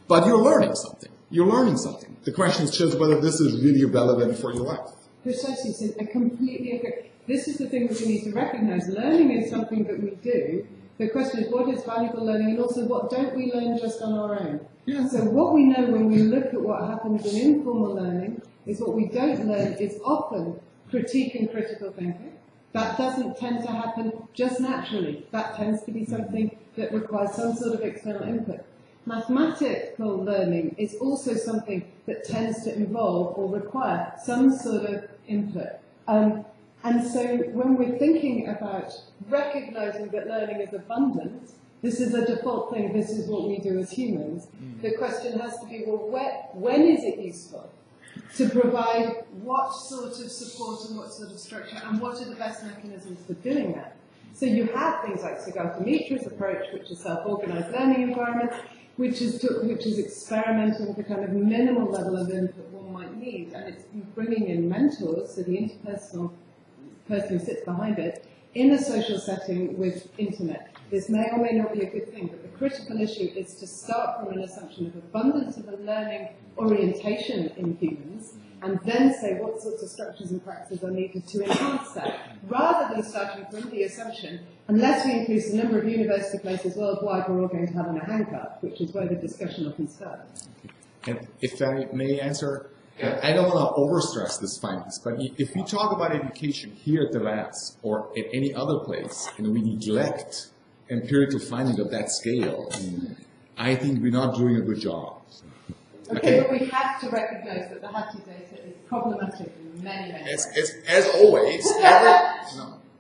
But you're learning something. You're learning something. The question is just whether this is really relevant for your life. Precisely, so I completely agree. This is the thing that we need to recognize. Learning is something that we do. The question is, what is valuable learning, and also what don't we learn just on our own? Yeah. So what we know when we look at what happens in informal learning is what we don't learn is often critique and critical thinking. That doesn't tend to happen just naturally. That tends to be something that requires some sort of external input. Mathematical learning is also something that tends to involve or require some sort of input. And so when we're thinking about recognizing that learning is abundant, this is a default thing, this is what we do as humans. The question has to be, well, when is it useful? To provide what sort of support and what sort of structure, and what are the best mechanisms for doing that? So you have things like Siddhartha Mitra's approach, which is self-organized learning environments, which is experimenting with the kind of minimal level of input one might need, and it's bringing in mentors, so the interpersonal person who sits behind it, in a social setting with internet. This may or may not be a good thing, but the critical issue is to start from an assumption of abundance of a learning orientation in humans, and then say what sorts of structures and practices are needed to enhance that, rather than starting from the assumption, unless we increase the number of university places worldwide, we're all going to have a handcuff, which is where the discussion often starts. And if I may answer, I don't want to overstress this findings, but if we talk about education here at the labs or at any other place, and we neglect empirical findings of that scale, I think we're not doing a good job. Okay, but we have to recognize that the Hattie data is problematic in many ways.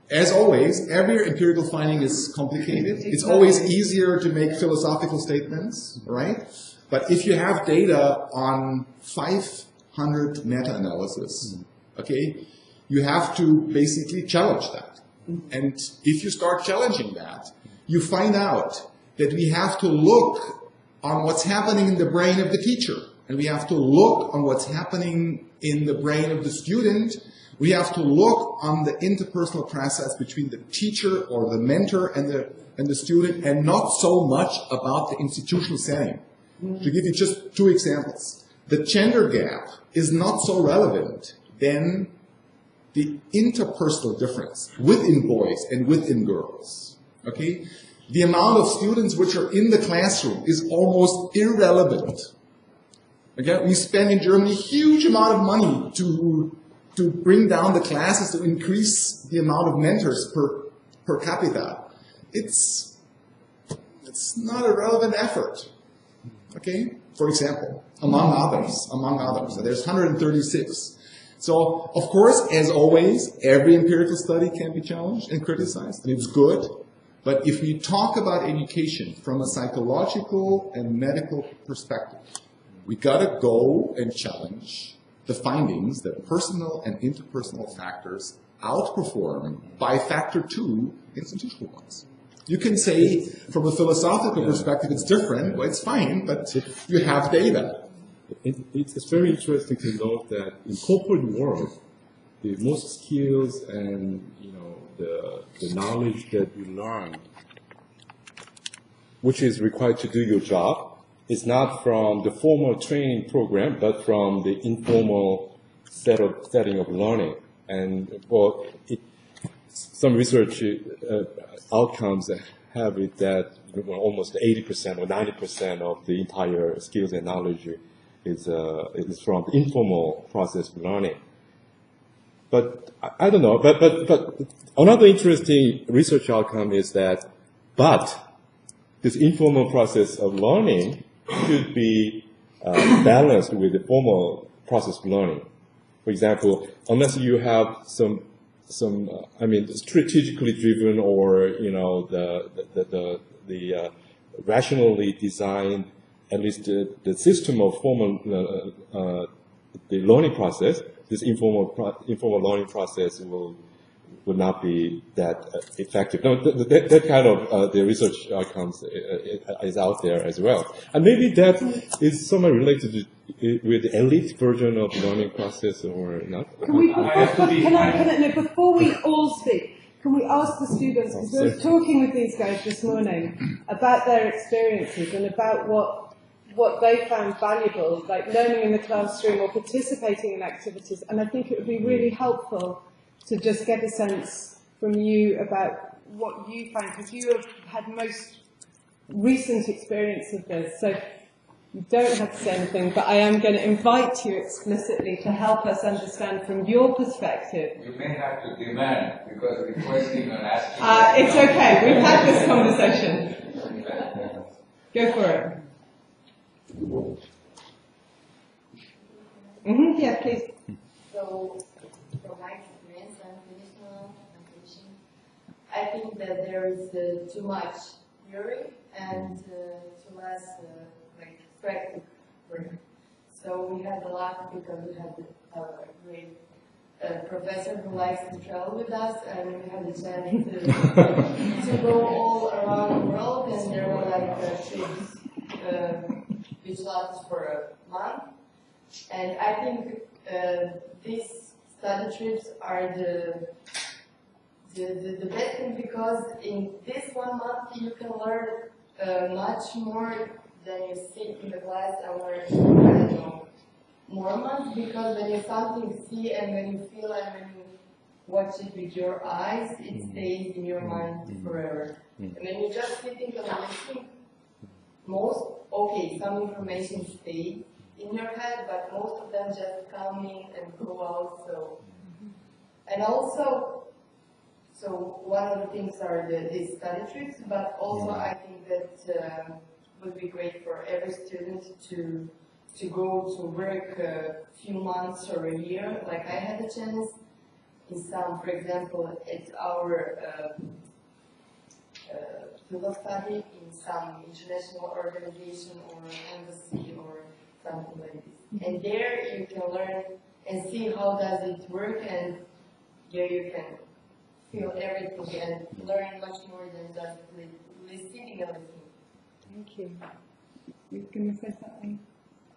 As always, every empirical finding is complicated. Exactly. It's always easier to make philosophical statements, right? But if you have data on 500 meta-analysis, okay, you have to basically challenge that. And if you start challenging that, you find out that we have to look on what's happening in the brain of the teacher, and we have to look on what's happening in the brain of the student. We have to look on the interpersonal process between the teacher or the mentor and the student, and not so much about the institutional setting. To give you just two examples, the gender gap is not so relevant than the interpersonal difference within boys and within girls. Okay? The amount of students which are in the classroom is almost irrelevant. Okay? We spend in Germany a huge amount of money to bring down the classes, to increase the amount of mentors per capita. It's not a relevant effort. Okay? For example, among others. There's 136. So, of course, as always, every empirical study can be challenged and criticized, and it's good. But if we talk about education from a psychological and medical perspective, we gotta go and challenge the findings that personal and interpersonal factors outperform by factor 2 institutional ones. You can say from a philosophical perspective it's different, well, it's fine, but you have data. It's very interesting to note that in corporate world, the most skills and the knowledge that you learn, which is required to do your job, is not from the formal training program, but from the informal setting of learning. And some research outcomes have it that almost 80% or 90% of the entire skills and knowledge is from the informal process of learning. But I don't know. But another interesting research outcome is that, this informal process of learning should be balanced with the formal process of learning. For example, unless you have some strategically driven or the rationally designed, at least the system of formal the learning process, this informal learning process will not be that effective. No, that kind of the research outcomes is out there as well, and maybe that is somewhat related with the elite version of learning process or not. Before we all speak, can we ask the students, because we were talking with these guys this morning about their experiences and about what they found valuable, like learning in the classroom or participating in activities, and I think it would be really helpful to just get a sense from you about what you find, because you have had most recent experience of this. So you don't have to say anything, but I am going to invite you explicitly to help us understand from your perspective. You may have to demand, because requesting and asking... it's okay, we've had this conversation. Go for it. Yeah, please. So, from my experience, I think that there is too much theory and too less practical work. So we had a lot because we had a great professor who likes to travel with us, and we had the chance to go all around the world, and there were trips which lasted for a month. And I think these study trips are the best thing, because in this 1 month you can learn much more than you sit in the class and learn more months, because when you something see and when you feel and when you watch it with your eyes, it stays in your mind forever. And when you're just sitting and listening, some information stays in your head, but most of them just come in and go out. And also, one of the things are these study trips, but also I think that would be great for every student to go to work a few months or a year. Like I had a chance in some, for example, at our field of study in some international organization or embassy or something like this. And there you can learn and see how does it work, and there you can feel everything and learn much more than just listening and listening. Thank you. You going to say something?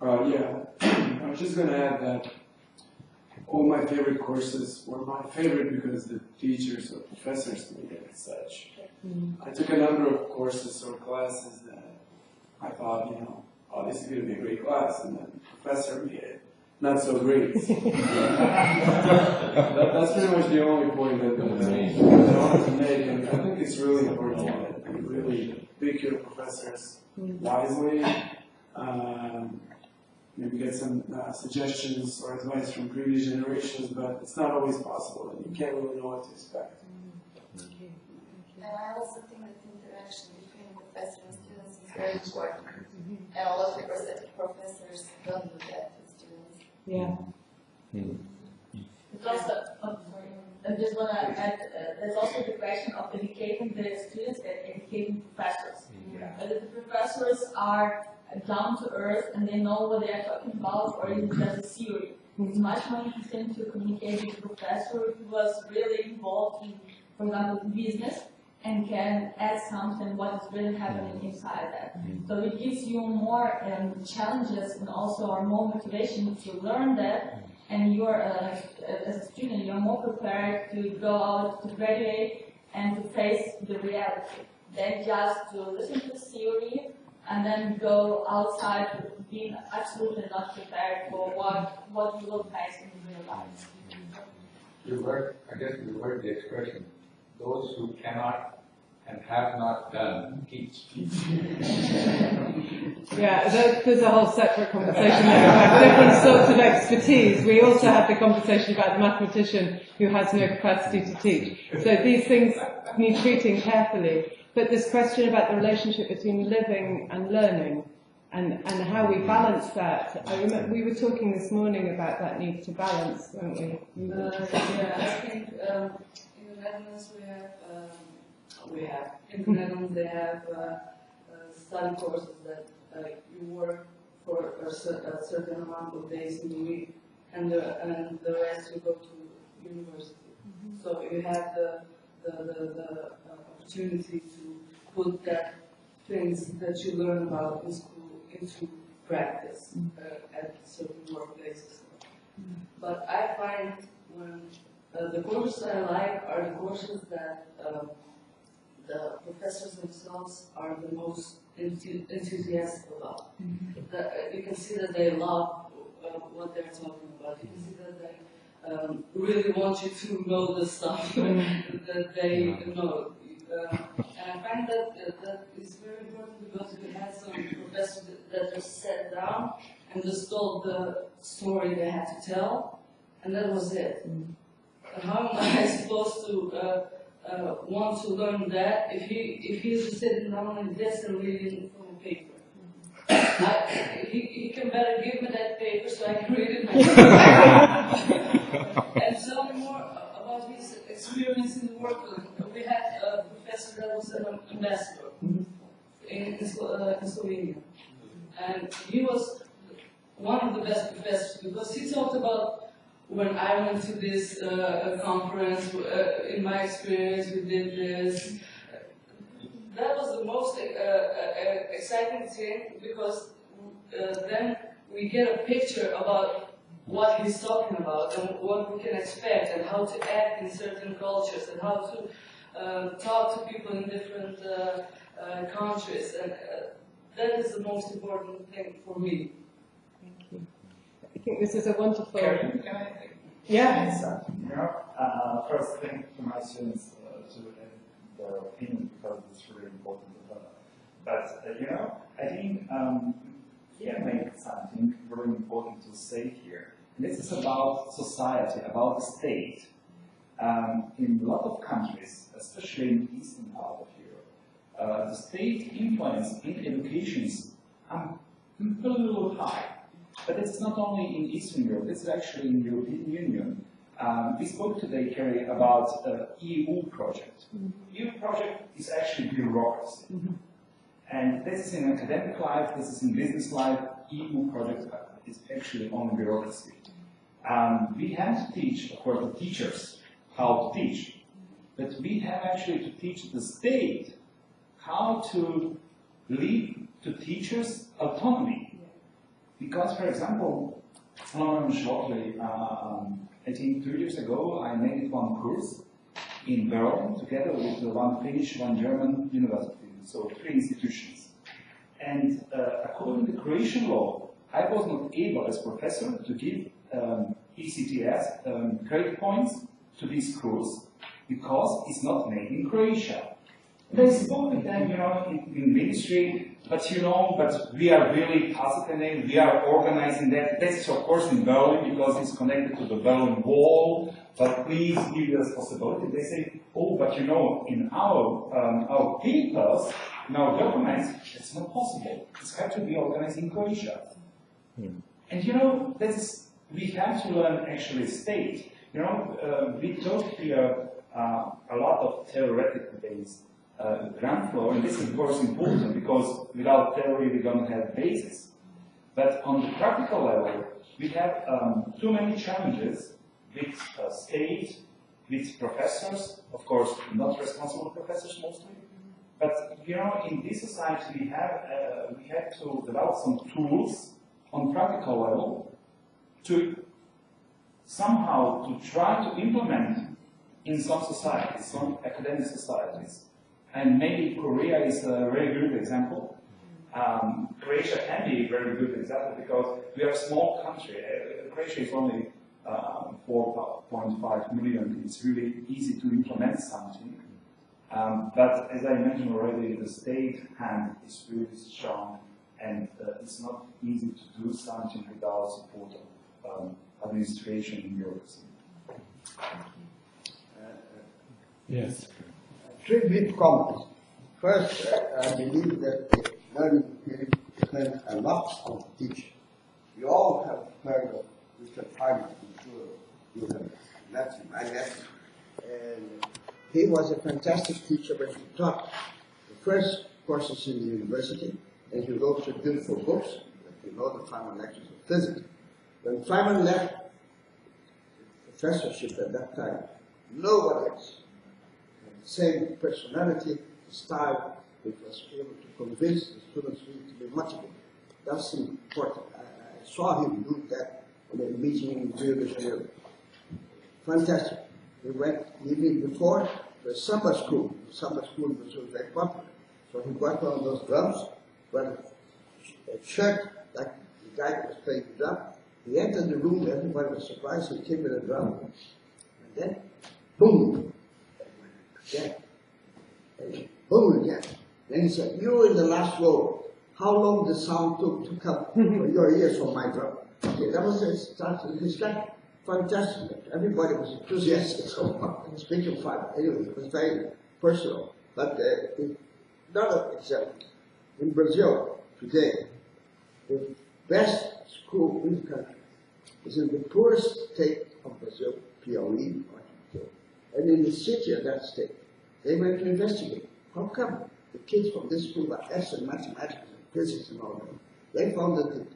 Yeah. I was just going to add that all my favorite courses were my favorite because the teachers or professors made it as such. I took a number of courses or classes that I thought, oh, this is going to be a great class, and then the professor made it not so great. That's pretty much the only point that I wanted to make, and I think it's really important that you really pick your professors wisely. Maybe get some suggestions or advice from previous generations, but it's not always possible, and you can't really know what to expect. And I also think that interaction between professor and students is very important. And a lot of professors don't do that with students. Yeah. It's also, I just want to add, there's also the question of educating the students and educating professors. Whether the professors are down to earth and they know what they are talking about, or is it just a theory. It's much more interesting to communicate with the professor who was really involved in, for example, in business, and can add something what is really happening inside that. So it gives you more challenges and also more motivation to learn that, and you're, as a student, you're more prepared to go out, to graduate, and to face the reality, than just to listen to theory and then go outside being absolutely not prepared for what you will face in real life. You heard, I guess you heard the expression, those who cannot and have not done teach. Yeah, there's a whole separate conversation there about different sorts of expertise. We also had the conversation about the mathematician who has no capacity to teach. So these things need treating carefully. But this question about the relationship between living and learning and how we balance that. I remember we were talking this morning about that need to balance, weren't we? Yeah, I think in the Netherlands in the Netherlands they have study courses that you work for a certain amount of days in the week, and the rest you go to university. So you have the opportunity to put that things that you learn about in school into practice at certain workplaces. But I find when the courses I like are the courses that the professors themselves are the most enthusiastic about. You can see that they love what they're talking about. You can see that they really want you to know the stuff that they know. And I find that is very important because we had some professors that just sat down and just told the story they had to tell, and that was it. And how am I supposed to want to learn that if he's just sitting down like this and reading from a paper? He can better give me that paper so I can read it myself. And tell me more about his experience in the workplace. We had a professor that was an ambassador in Slovenia. And he was one of the best professors because he talked about when I went to this conference, in my experience, we did this. That was the most exciting thing because then we get a picture about what he's talking about and what we can expect and how to act in certain cultures and how to talk to people in different countries. And that is the most important thing for me. Thank you. I think this is a wonderful... Keri, can I yeah. First, thank to my students to their opinion because it's really important to them. But I think Keri made something very important to say here. And this is about society, about the state. In a lot of countries, especially in the eastern part of Europe, the state influence in education is unbelievably high. But it's not only in Eastern Europe, it's actually in the European Union. We spoke today, Keri, about EU project. EU project is actually bureaucracy. And this is in academic life, this is in business life, EU project is actually only bureaucracy. We have to teach, of course, the teachers how to teach. But we have actually to teach the state how to lead to teachers autonomy. Because, for example, shortly, I think 2 years ago, I made one course in Berlin together with one Finnish, one German university, so 3 institutions. And according to Croatian law, I was not able as professor to give ECTS credit points to this course because it's not made in Croatia. They spoke with them, in ministry, but we are really positive, we are organizing that. That's of course in Berlin because it's connected to the Berlin Wall, but please give us possibility. They say, oh, but in our papers, in our documents, it's not possible. It's got to be organized in Croatia. And we have to learn actually state. We talk here a lot of theoretical based ground floor, and this is of course important because without theory we don't have basis. But on the practical level, we have too many challenges with state with professors, of course, not responsible professors mostly. But you know, in this society, we had to develop some tools on practical level to somehow to try to implement in some societies, some academic societies. And maybe Korea is a very good example. Croatia can be a very good example because we are a small country. Croatia is only 4.5 million. It's really easy to implement something. But as I mentioned already, the state hand is really strong, and it's not easy to do something without support of administration and bureaucracy. Yes. Three brief comments. First, I believe that learning really depends a lot on the teacher. You all have heard of Mr. Parma, I'm sure you have met him. I met him. And he was a fantastic teacher when he taught the first courses in the university, and he wrote some beautiful books, like you know, the Feynman Lectures of Physics. When Feynman left the professorship at that time, nobody else had the same personality, style, which was able to convince the students really to be motivated. That's important. I saw him do that in a meeting in Rio de Janeiro. Fantastic. We went evening before to a samba school. The samba school was very popular. So he got one of those drums, got a shirt like the guy that was playing the drum. He entered the room, everybody was surprised, he came with a drum. And then, boom! Again. And boom again. Then he said, "You in the last row, how long the sound took to come from your ears from my drum?" Okay, that was the start of his life. Fantastic. Everybody was enthusiastic. So, speaking of fun, anyway, it was very personal. But another example, in Brazil today, the best school in the country is in the poorest state of Brazil, Piauí, and in the city of that state. They went to investigate. How come the kids from this school are excellent mathematics and physics and all that? They found that the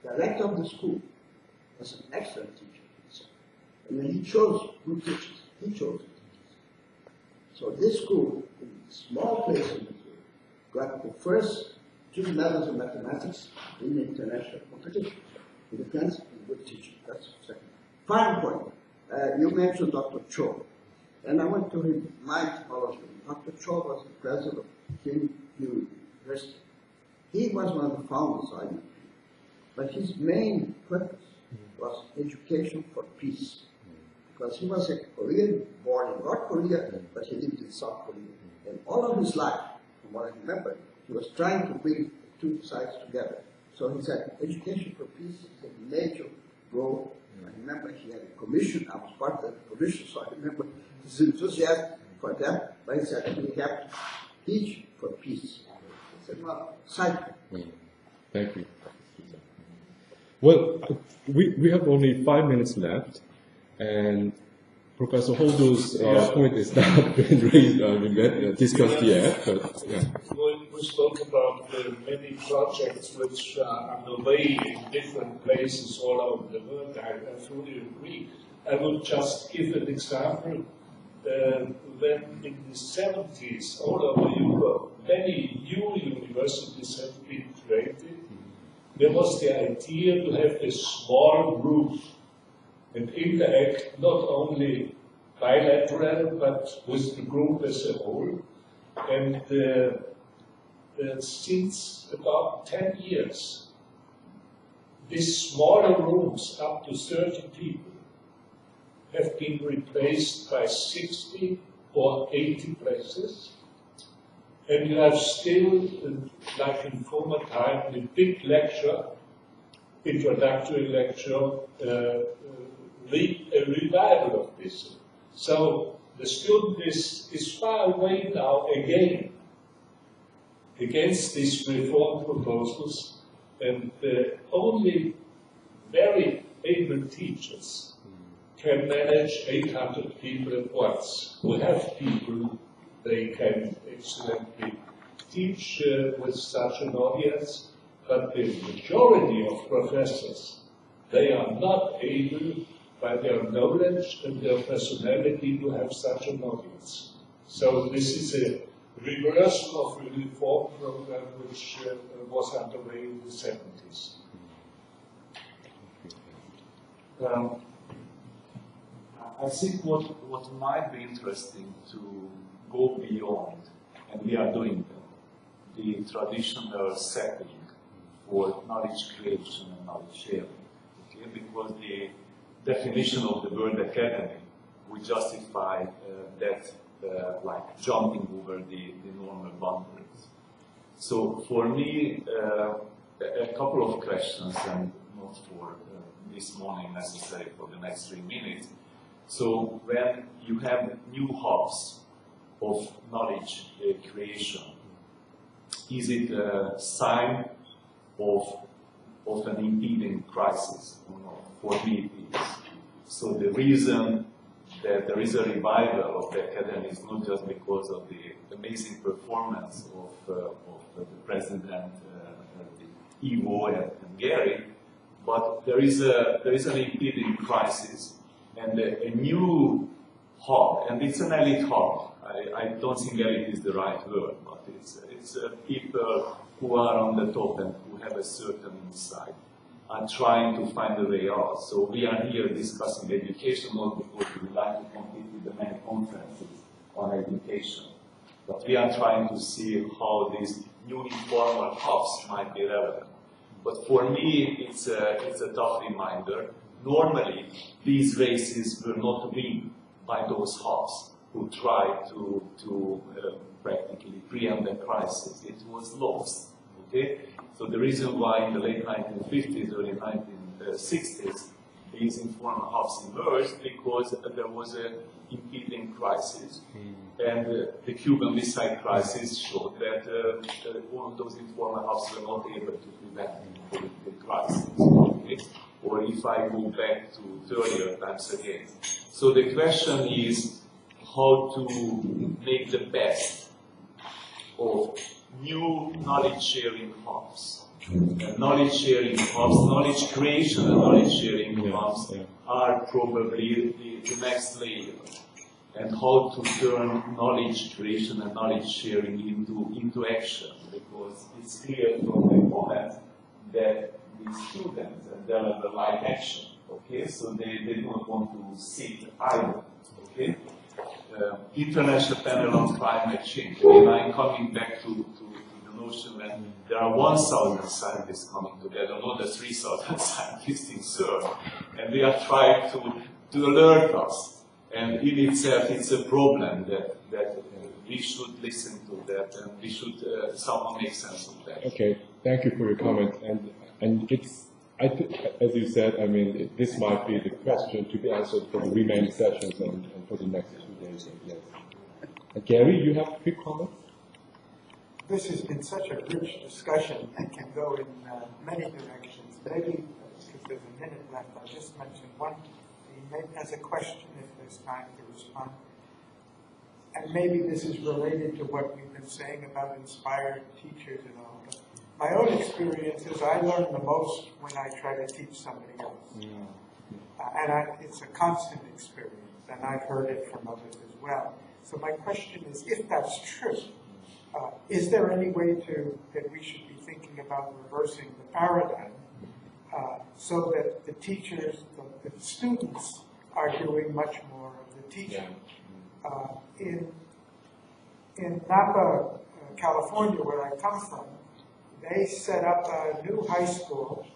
director of the school was an excellent teacher. And then he chose good teachers. He chose good teachers. So this school, in a small place in Brazil, got the first 2 medals in mathematics in the international competition. It depends on good teaching. That's the second. Final point. You mentioned Dr. Cho. And I want to remind all of you, Dr. Cho was the president of Keri University. He was one of the founders, I know. But his main purpose was education for peace. Because he was a Korean, born in North Korea, but he lived in South Korea. And all of his life, from what I remember, he was trying to bring the two sides together. So he said, education for peace is a major goal. I remember he had a commission. I was part of the commission, so I remember his enthusiasm for that. But he said, we have to teach for peace. I said, well, side. Thank you. Well, we have only 5 minutes left, and Professor Holdo's point is not been raised, discussed yet. But, yeah. We spoke about the many projects which are underway in different places all over the world. I fully agree. I would just give an example. When in the 70s, all over Europe, many new universities have been created. There was the idea to have a small group and interact not only bilateral, but with the group as a whole. And since about 10 years, these smaller rooms, up to 30 people, have been replaced by 60 or 80 places. And you have still, like in former time, the big lecture, introductory lecture, a revival of this. So the student is far away now again against these reform proposals, and only very able teachers can manage 800 people at once. We have people they can excellently teach with such an audience, but the majority of professors, they are not able by their knowledge and their personality to have such an audience. So this is a reversal of a reform program which was underway in the 70s. I think what might be interesting to go beyond, and we are doing that, the traditional setting for knowledge creation and knowledge sharing. Okay? Because the definition of the word academy would justify that like jumping over the normal boundaries. So for me, a couple of questions, and not for this morning necessary for the next 3 minutes. So when you have new hubs of knowledge creation, is it a sign of an impending crisis? For me it is. So the reason that there is a revival of the academy is not just because of the amazing performance of the president, Ivo and Keri, but there is an impending crisis. And a new hub, and it's an elite hub. I don't think elite is the right word, but it's people who are on the top and who have a certain insight are trying to find a way out. So we are here discussing education, not because we would like to compete with the many conferences on education, but we are trying to see how these new informal hubs might be relevant. But for me, it's a tough reminder. Normally, these races were not won by those hubs who tried to practically preempt the crisis. It was lost. Okay? So the reason why in the late 1950s, early 1960s, these informal hubs emerged because there was an impending crisis. And the Cuban Missile Crisis showed that all of those informal hubs were not able to prevent the crisis. Okay? Or if I go back to earlier times again. So the question is how to make the best of new knowledge-sharing hubs. Knowledge-sharing hubs, knowledge creation and knowledge-sharing hubs are probably the next layer. And how to turn knowledge creation and knowledge sharing into action, because it's clear from the comments that the students and developers like action, okay? So they don't want to sit idle, okay? International Panel on Climate Change. And I'm coming back to the notion that there are 1,000 scientists coming together, not the 3,000 scientists in CERN, and they are trying to alert us. And in itself, it's a problem that we should listen to that, and we should somehow make sense of that. Okay, thank you for your comment. And it's, I think, as you said, I mean, this might be the question to be answered for the remaining sessions and for the next 2 days. Yes. Keri, you have a few comments? This has been such a rich discussion and can go in many directions. Maybe, because there's a minute left, I'll just mention one thing as a question if there's time to respond. And maybe this is related to what we've been saying about inspired teachers and all. But my own experience is I learn the most when I try to teach somebody else. It's a constant experience, and I've heard it from others as well. So my question is, if that's true, is there any way that we should be thinking about reversing the paradigm so that the teachers, the students, are doing much more of the teaching? In Napa, California, where I come from, they set up a new high school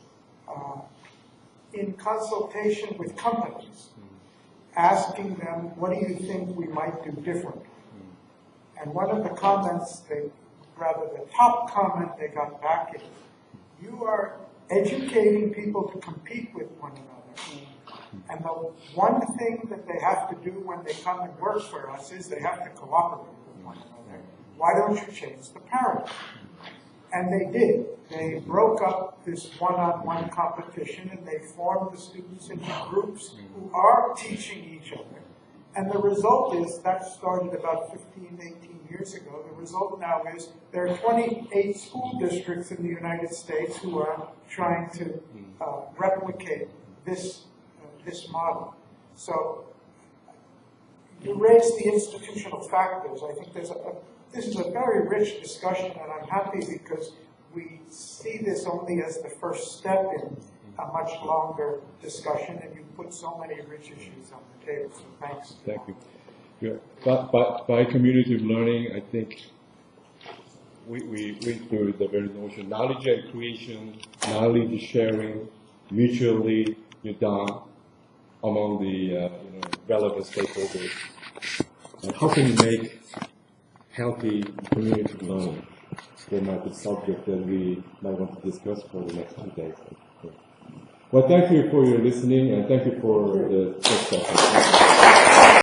in consultation with companies, asking them, what do you think we might do differently? And one of the comments, the top comment they got back is, you are educating people to compete with one another. And the one thing that they have to do when they come and work for us is they have to cooperate with one another. Why don't you change the paradigm? And they did. They broke up this one-on-one competition and they formed the students into groups who are teaching each other. And the result is, that started about 15, 18 years ago. The result now is there are 28 school districts in the United States who are trying to replicate this this model. So you raised the institutional factors. I think this is a very rich discussion, and I'm happy because we see this only as the first step in a much longer discussion, and you put so many rich issues on the table. So thanks. Thank you. Yeah. But by community of learning, I think we include the very notion knowledge and creation, knowledge sharing, mutually done among the relevant stakeholders. And how can you make healthy community of learning? That might be a subject that we might want to discuss for the next 2 days. Well, thank you for your listening, and thank you for the discussion.